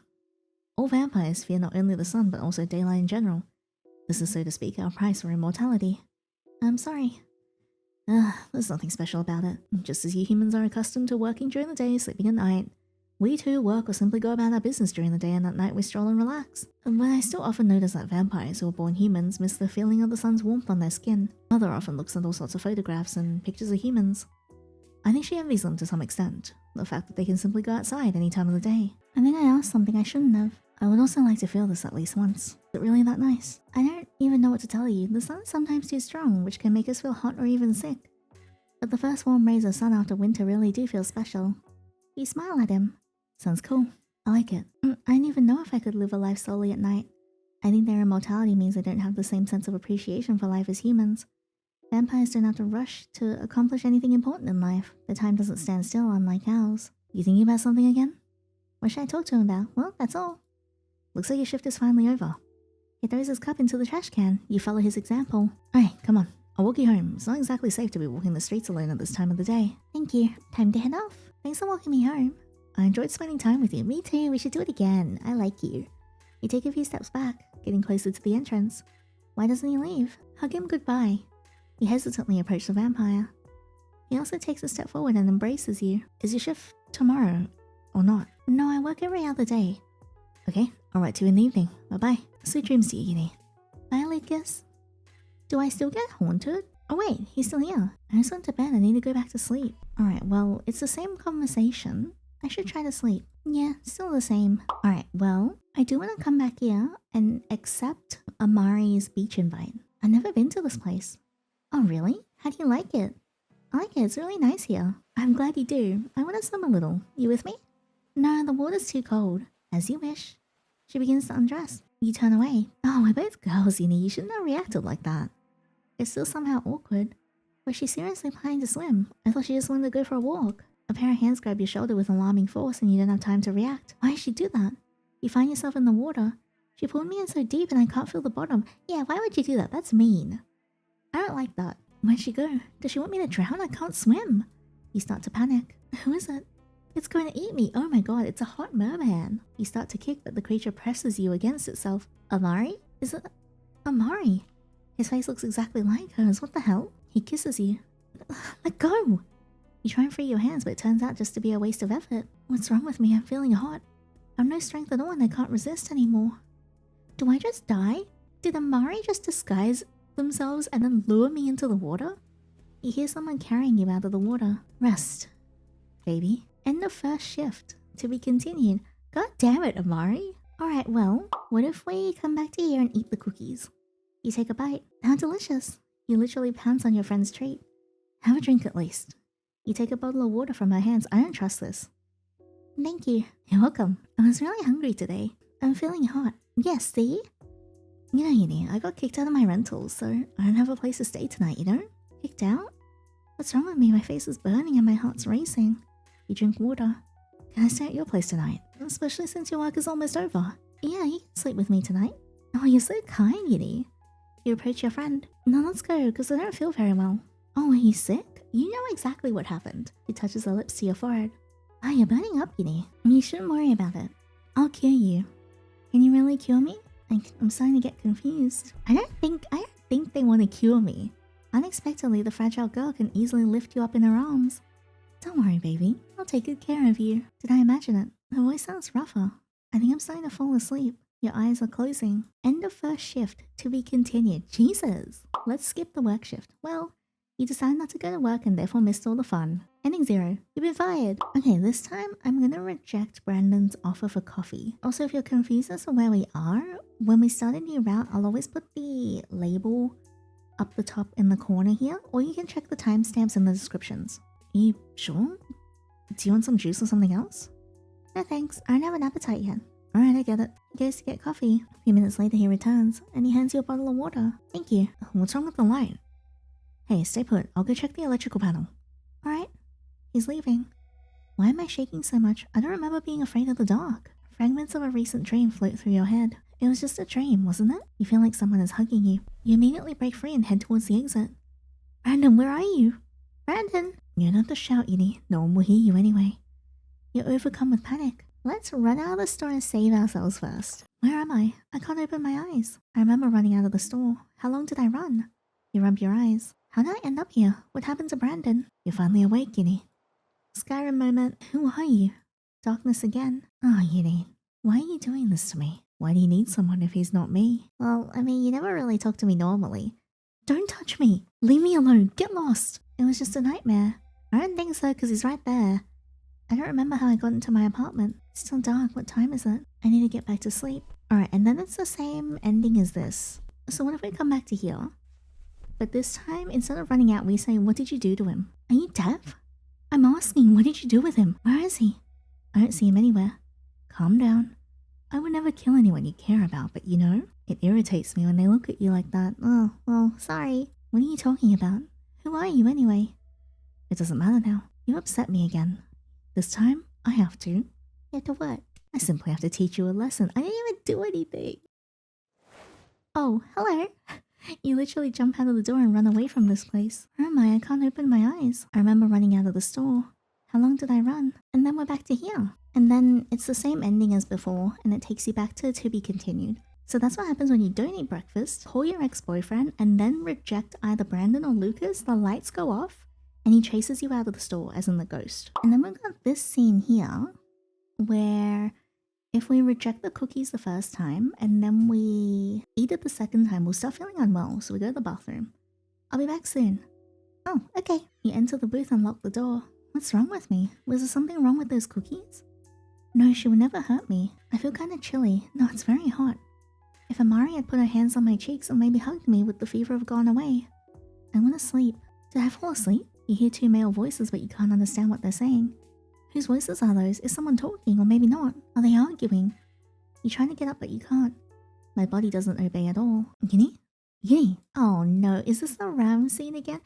All vampires fear not only the sun, but also daylight in general. This is, so to speak, our price for immortality. I'm sorry. There's nothing special about it. Just as you humans are accustomed to working during the day, sleeping at night, we too work or simply go about our business during the day, and at night we stroll and relax. But I still often notice that vampires who are born humans miss the feeling of the sun's warmth on their skin. Mother often looks at all sorts of photographs and pictures of humans. I think she envies them to some extent, the fact that they can simply go outside any time of the day. I think I asked something I shouldn't have. I would also like to feel this at least once. Is it really that nice? I don't even know what to tell you. The sun is sometimes too strong, which can make us feel hot or even sick. But the first warm rays of sun after winter really do feel special. You smile at him. Sounds cool. I like it. I don't even know if I could live a life solely at night. I think their immortality means they don't have the same sense of appreciation for life as humans. Vampires don't have to rush to accomplish anything important in life. Their time doesn't stand still, unlike ours. You thinking about something again? What should I talk to him about? Well, that's all. Looks like your shift is finally over. He throws his cup into the trash can. You follow his example. Alright, come on. I'll walk you home. It's not exactly safe to be walking the streets alone at this time of the day. Thank you. Time to head off. Thanks for walking me home. I enjoyed spending time with you. Me too. We should do it again. I like you. You take a few steps back, getting closer to the entrance. Why doesn't he leave? Hug him goodbye. He hesitantly approached the vampire. He also takes a step forward and embraces you. Is your shift tomorrow or not? No, I work every other day. Okay, I'll write to you in the evening. Bye-bye. Sweet dreams to you, Uni. Bye, Lucas. Do I still get haunted? Oh wait, he's still here. I just went to bed. I need to go back to sleep. Alright, well, it's the same conversation. I should try to sleep. Yeah, still the same. Alright, well, I do want to come back here and accept Amari's beach invite. I've never been to this place. Oh, really? How do you like it? I like it. It's really nice here. I'm glad you do. I want to swim a little. You with me? No, the water's too cold. As you wish. She begins to undress. You turn away. Oh, we're both girls, Yini. You shouldn't have reacted like that. It's still somehow awkward. Was she seriously planning to swim? I thought she just wanted to go for a walk. A pair of hands grab your shoulder with alarming force and you don't have time to react. Why did she do that? You find yourself in the water. She pulled me in so deep and I can't feel the bottom. Yeah, why would you do that? That's mean. I don't like that. Where'd she go? Does she want me to drown? I can't swim. You start to panic. Who is it? It's going to eat me. Oh my god, it's a hot merman. You start to kick, but the creature presses you against itself. Amari? Is it Amari? His face looks exactly like hers. What the hell? He kisses you. Let go! You try and free your hands, but it turns out just to be a waste of effort. What's wrong with me? I'm feeling hot. I've no strength at all and I can't resist anymore. Do I just die? Did Amari just disguise themselves and then lure me into the water? You hear someone carrying you out of the water. Rest, baby. End of first shift. To be continued. God damn it, Amari. Alright, well, what if we come back to here and eat the cookies? You take a bite. How delicious. You literally pounce on your friend's treat. Have a drink at least. You take a bottle of water from her hands. I don't trust this. Thank you. You're welcome. I was really hungry today. I'm feeling hot. Yes, see? You know, Yini, I got kicked out of my rentals, so I don't have a place to stay tonight, you know? Kicked out? What's wrong with me? My face is burning and my heart's racing. You drink water. Can I stay at your place tonight? Especially since your work is almost over. Yeah, you can sleep with me tonight. Oh, you're so kind, Yini. You approach your friend. No, let's go, because I don't feel very well. Oh, are you sick? You know exactly what happened. He touches her lips to your forehead. Ah, you're burning up, Yini. You shouldn't worry about it. I'll cure you. Can you really cure me? I'm starting to get confused. I don't think they want to cure me. Unexpectedly, the fragile girl can easily lift you up in her arms. Don't worry, baby. I'll take good care of you. Did I imagine it? Her voice sounds rougher. I think I'm starting to fall asleep. Your eyes are closing. End of first shift. To be continued. Jesus. Let's skip the work shift. Well, you decide not to go to work and therefore missed all the fun. Ending 0. You've been fired. Okay, this time I'm gonna reject Brandon's offer for coffee. Also, if you're confused as to where we are, when we start a new route, I'll always put the label up the top in the corner here, or you can check the timestamps in the descriptions. Are you sure? Do you want some juice or something else? No thanks, I don't have an appetite yet. Alright, I get it. He goes to get coffee. A few minutes later he returns, and he hands you a bottle of water. Thank you. What's wrong with the light? Hey, stay put. I'll go check the electrical panel. Alright. He's leaving. Why am I shaking so much? I don't remember being afraid of the dark. Fragments of a recent dream float through your head. It was just a dream, wasn't it? You feel like someone is hugging you. You immediately break free and head towards the exit. Brandon, where are you? Brandon! You don't have to shout, Yini. No one will hear you anyway. You're overcome with panic. Let's run out of the store and save ourselves first. Where am I? I can't open my eyes. I remember running out of the store. How long did I run? You rub your eyes. How did I end up here? What happened to Brandon? You're finally awake, Yini. Skyrim moment. Who are you? Darkness again. Oh, Yini. Why are you doing this to me? Why do you need someone if he's not me? Well, I mean, you never really talk to me normally. Don't touch me. Leave me alone. Get lost. It was just a nightmare. I don't think so, because he's right there. I don't remember how I got into my apartment. It's still dark. What time is it? I need to get back to sleep. Alright, and then it's the same ending as this. So what if we come back to here? But this time, instead of running out, we say, what did you do to him? Are you deaf? I'm asking, what did you do with him? Where is he? I don't see him anywhere. Calm down. I would never kill anyone you care about, but you know, it irritates me when they look at you like that. Oh, well, sorry. What are you talking about? Who are you anyway? It doesn't matter now. You upset me again. This time, I have to. You have to what? I simply have to teach you a lesson. I didn't even do anything. Oh, hello. You literally jump out of the door and run away from this place. Where am I? I can't open my eyes. I remember running out of the store. How long did I run? And then we're back to here. And then it's the same ending as before, and it takes you back to be continued. So that's what happens when you don't eat breakfast, call your ex-boyfriend, and then reject either Brandon or Lucas. The lights go off, and he chases you out of the store, as in the ghost. And then we've got this scene here, where if we reject the cookies the first time, and then we eat it the second time, we'll start feeling unwell, so we go to the bathroom. I'll be back soon. Oh, okay. You enter the booth and lock the door. What's wrong with me? Was there something wrong with those cookies? No, she would never hurt me. I feel kinda chilly. No, it's very hot. If Amari had put her hands on my cheeks or maybe hugged me, would the fever have gone away? I want to sleep. Did I fall asleep? You hear two male voices but you can't understand what they're saying. Whose voices are those? Is someone talking or maybe not? Are they arguing? You're trying to get up but you can't. My body doesn't obey at all. Ginny? Ginny? Oh no, is this the round scene again?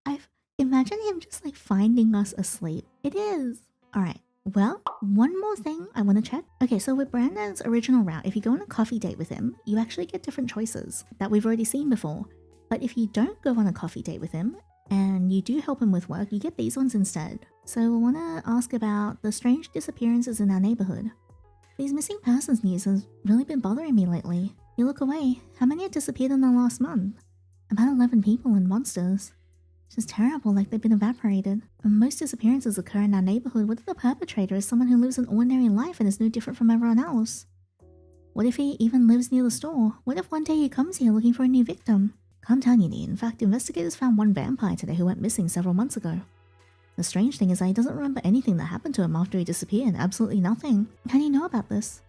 I've imagined him just like finding us asleep. It is. Alright, well, one more thing I want to check. Okay, so with Brandon's original route, if you go on a coffee date with him, you actually get different choices that we've already seen before. But if you don't go on a coffee date with him, and you do help him with work, you get these ones instead. So I want to ask about the strange disappearances in our neighborhood. These missing persons news has really been bothering me lately. You look away, how many have disappeared in the last month? About 11 people and monsters. It's just terrible, like they've been evaporated. And most disappearances occur in our neighborhood. What if the perpetrator is someone who lives an ordinary life and is no different from everyone else? What if he even lives near the store? What if one day he comes here looking for a new victim? Calm down, Yini. In fact, investigators found one vampire today who went missing several months ago. The strange thing is that he doesn't remember anything that happened to him after he disappeared. Absolutely nothing. How do you know about this?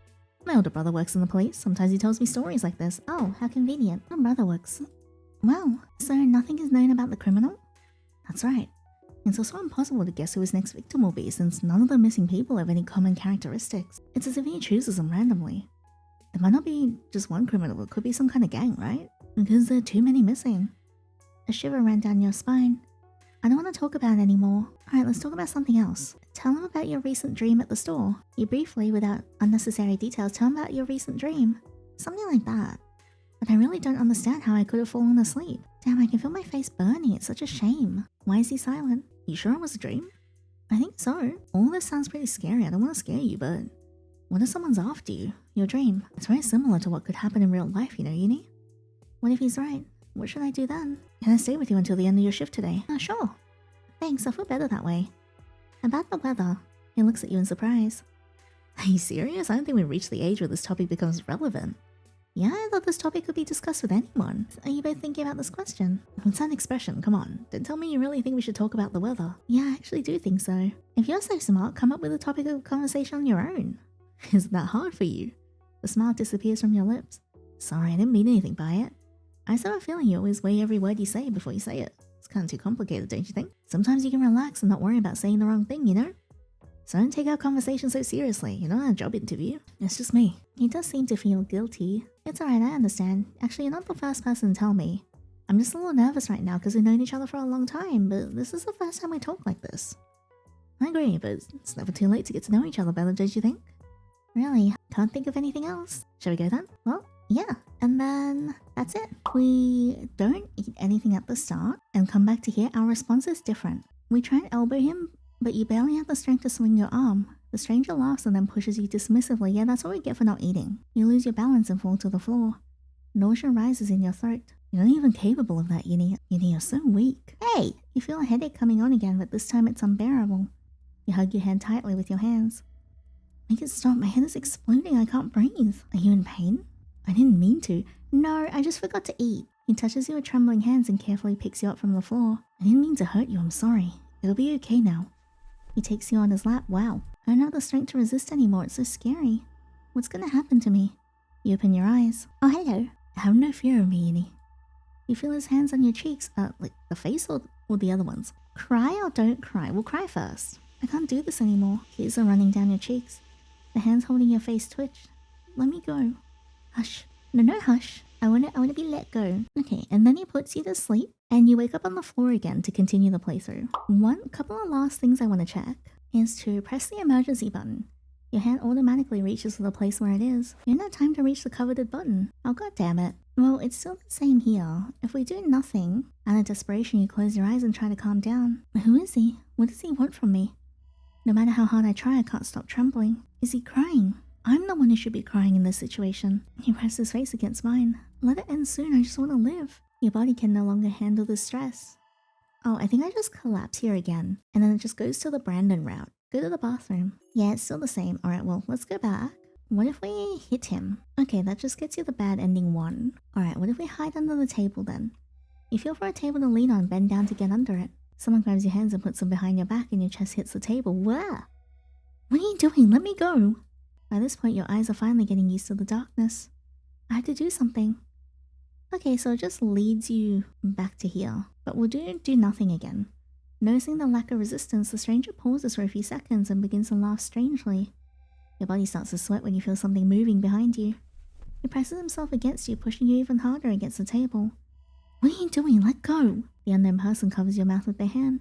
My older brother works in the police. Sometimes he tells me stories like this. Oh, how convenient. My brother works. Well, so nothing is known about the criminal? That's right. It's also impossible to guess who his next victim will be since none of the missing people have any common characteristics. It's as if he chooses them randomly. It might not be just one criminal, it could be some kind of gang, right? Because there are too many missing. A shiver ran down your spine. I don't want to talk about it anymore. Alright, let's talk about something else. Tell him about your recent dream at the store. You briefly, without unnecessary details, tell him about your recent dream. Something like that. But I really don't understand how I could have fallen asleep. Damn, I can feel my face burning. It's such a shame. Why is he silent? You sure it was a dream? I think so. All this sounds pretty scary. I don't want to scare you, but what if someone's after you? Your dream. It's very similar to what could happen in real life, you know, Uni? What if he's right? What should I do then? Can I stay with you until the end of your shift today? Sure. Thanks, I feel better that way. About the weather. He looks at you in surprise. Are you serious? I don't think we've reached the age where this topic becomes relevant. Yeah, I thought this topic could be discussed with anyone. Are you both thinking about this question? What's that expression? Come on. Don't tell me you really think we should talk about the weather. Yeah, I actually do think so. If you're so smart, come up with a topic of conversation on your own. Isn't that hard for you? The smile disappears from your lips. Sorry, I didn't mean anything by it. I just have a feeling you always weigh every word you say before you say it. It's kind of too complicated, don't you think? Sometimes you can relax and not worry about saying the wrong thing, you know? So don't take our conversation so seriously. You're not on a job interview. It's just me. He does seem to feel guilty. It's alright, I understand. Actually, you're not the first person to tell me. I'm just a little nervous right now because we've known each other for a long time, but this is the first time we talk like this. I agree, but it's never too late to get to know each other better, don't you think? Really? Can't think of anything else. Shall we go then? Well, yeah. And then that's it. We don't eat anything at the start and come back to here. Our response is different. We try and elbow him, but you barely have the strength to swing your arm. The stranger laughs and then pushes you dismissively. Yeah, that's what we get for not eating. You lose your balance and fall to the floor. Nausea rises in your throat. You're not even capable of that, Yini. Yini, you're so weak. Hey! You feel a headache coming on again, but this time it's unbearable. You hug your hand tightly with your hands. Make it stop. My head is exploding. I can't breathe. Are you in pain? I didn't mean to. No, I just forgot to eat. He touches you with trembling hands and carefully picks you up from the floor. I didn't mean to hurt you. I'm sorry. It'll be okay now. He takes you on his lap. Wow. I don't have the strength to resist anymore. It's so scary. What's gonna happen to me? You open your eyes. Oh, hello. Have no fear of me, Yini. You feel his hands on your cheeks. Like the face or the other ones? Cry or don't cry? We'll cry first. I can't do this anymore. Tears are running down your cheeks. The hands holding your face twitch. Let me go. Hush. No, hush. I wanna be let go. Okay, and then he puts you to sleep, and you wake up on the floor again to continue the playthrough. One couple of last things I want to check is to press the emergency button. Your hand automatically reaches to the place where it is. You don't have time to reach the coveted button. Oh, god damn it. Well, it's still the same here. If we do nothing, out of desperation you close your eyes and try to calm down. Who is he? What does he want from me? No matter how hard I try, I can't stop trembling. Is he crying? I'm the one who should be crying in this situation. He presses his face against mine. Let it end soon, I just want to live. Your body can no longer handle the stress. Oh, I think I just collapse here again. And then it just goes to the Brandon route. Go to the bathroom. Yeah, it's still the same. Alright, well, let's go back. What if we hit him? Okay, that just gets you the bad ending one. Alright, what if we hide under the table then? You feel for a table to lean on, bend down to get under it. Someone grabs your hands and puts them behind your back and your chest hits the table. Wah! What are you doing? Let me go! By this point, your eyes are finally getting used to the darkness. I had to do something. Okay, so it just leads you back to here. But we'll do nothing again. Noticing the lack of resistance, the stranger pauses for a few seconds and begins to laugh strangely. Your body starts to sweat when you feel something moving behind you. He presses himself against you, pushing you even harder against the table. What are you doing? Let go! The unknown person covers your mouth with their hand.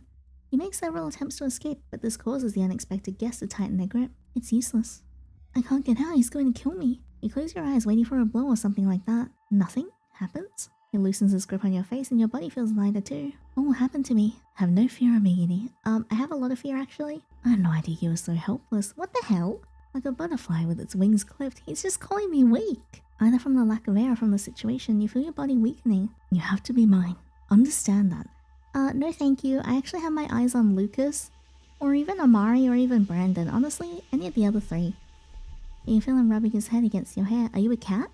You make several attempts to escape, but this causes the unexpected guest to tighten their grip. It's useless. I can't get out, he's going to kill me. You close your eyes, waiting for a blow or something like that. Nothing happens. He loosens his grip on your face and your body feels lighter too. What will happen to me? Have no fear of me, Yini. I have a lot of fear actually. I had no idea you were so helpless. What the hell? Like a butterfly with its wings clipped, he's just calling me weak. Either from the lack of air or from the situation, you feel your body weakening. You have to be mine. Understand that. No thank you. I actually have my eyes on Lucas. Or even Amari or even Brandon. Honestly, any of the other three. You feel him rubbing his head against your hair. Are you a cat?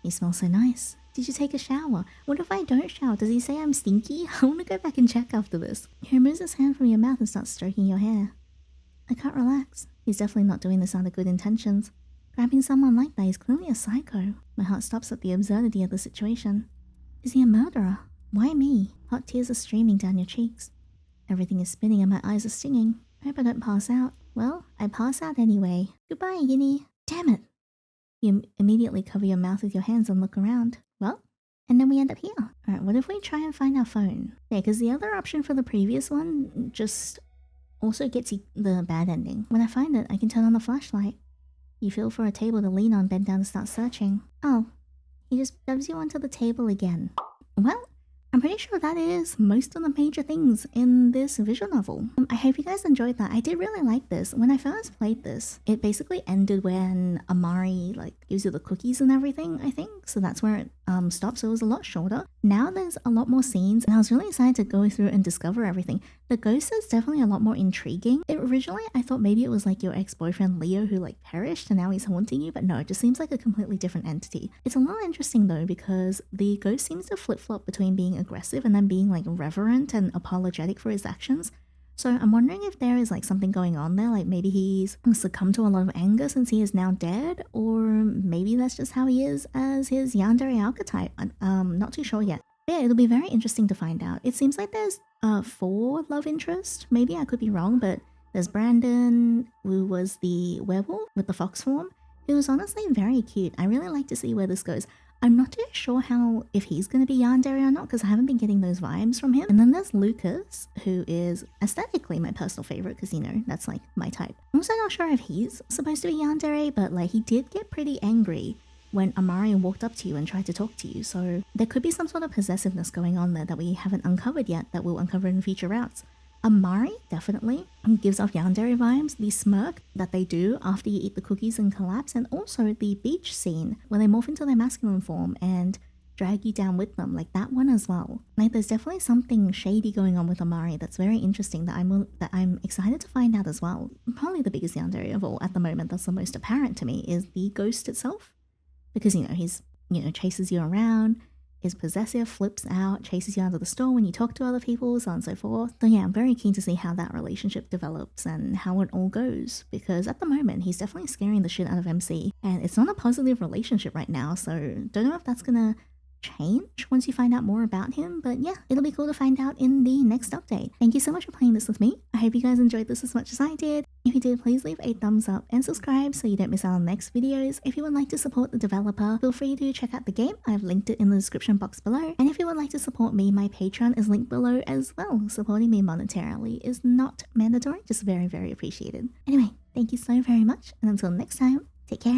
You smell so nice. Did you take a shower? What if I don't shower? Does he say I'm stinky? I want to go back and check after this. He removes his hand from your mouth and starts stroking your hair. I can't relax. He's definitely not doing this out of good intentions. Grabbing someone like that is clearly a psycho. My heart stops at the absurdity of the situation. Is he a murderer? Why me? Hot tears are streaming down your cheeks. Everything is spinning and my eyes are stinging. I hope I don't pass out. Well, I pass out anyway. Goodbye, Yini. Damn it. You immediately cover your mouth with your hands and look around. Well, and then we end up here. Alright, what if we try and find our phone? Yeah, because the other option for the previous one just also gets you the bad ending. When I find it, I can turn on the flashlight. You feel for a table to lean on, bend down and start searching. Oh, he just shoves you onto the table again. Well, I'm pretty sure that is most of the major things in this visual novel. I hope you guys enjoyed that. I did really like this. When I first played this, it basically ended when Amari gives you the cookies and everything, I think. So that's where it stops. So it was a lot shorter. Now there's a lot more scenes and I was really excited to go through and discover everything. The ghost is definitely a lot more intriguing. Originally, I thought maybe it was like your ex-boyfriend Leo who perished and now he's haunting you, but no, it just seems like a completely different entity. It's a little interesting though because the ghost seems to flip-flop between being aggressive and then being reverent and apologetic for his actions. So I'm wondering if there is something going on there, maybe he's succumbed to a lot of anger since he is now dead, or maybe that's just how he is as his Yandere archetype. Not too sure yet. But yeah, it'll be very interesting to find out. It seems like there's 4 love interests. Maybe I could be wrong, but there's Brandon, who was the werewolf with the fox form. He was honestly very cute. I really like to see where this goes. I'm not too sure if he's going to be Yandere or not because I haven't been getting those vibes from him. And then there's Lucas, who is aesthetically my personal favorite because, that's my type. I'm also not sure if he's supposed to be Yandere, but he did get pretty angry when Amari walked up to you and tried to talk to you. So there could be some sort of possessiveness going on there that we haven't uncovered yet that we'll uncover in future routes. Amari definitely gives off Yandere vibes, the smirk that they do after you eat the cookies and collapse, and also the beach scene where they morph into their masculine form and drag you down with them, that one as well. There's definitely something shady going on with Amari that's very interesting that I'm excited to find out as well. Probably the biggest Yandere of all at the moment that's the most apparent to me is the ghost itself. Because, he's, chases you around, is possessive, flips out, chases you out of the store when you talk to other people, so on and so forth. So yeah, I'm very keen to see how that relationship develops and how it all goes, because at the moment, he's definitely scaring the shit out of MC, and it's not a positive relationship right now, so don't know if that's gonna change once you find out more about him, but yeah, it'll be cool to find out in the next update. Thank you so much for playing this with me. I hope you guys enjoyed this as much as I did. If you did, please leave a thumbs up and subscribe so you don't miss out on next videos. If you would like to support the developer, feel free to check out the game. I've linked it in the description box below. And if you would like to support me, my Patreon is linked below as well. Supporting me monetarily is not mandatory, just very, very appreciated. Anyway, thank you so very much, and until next time, take care.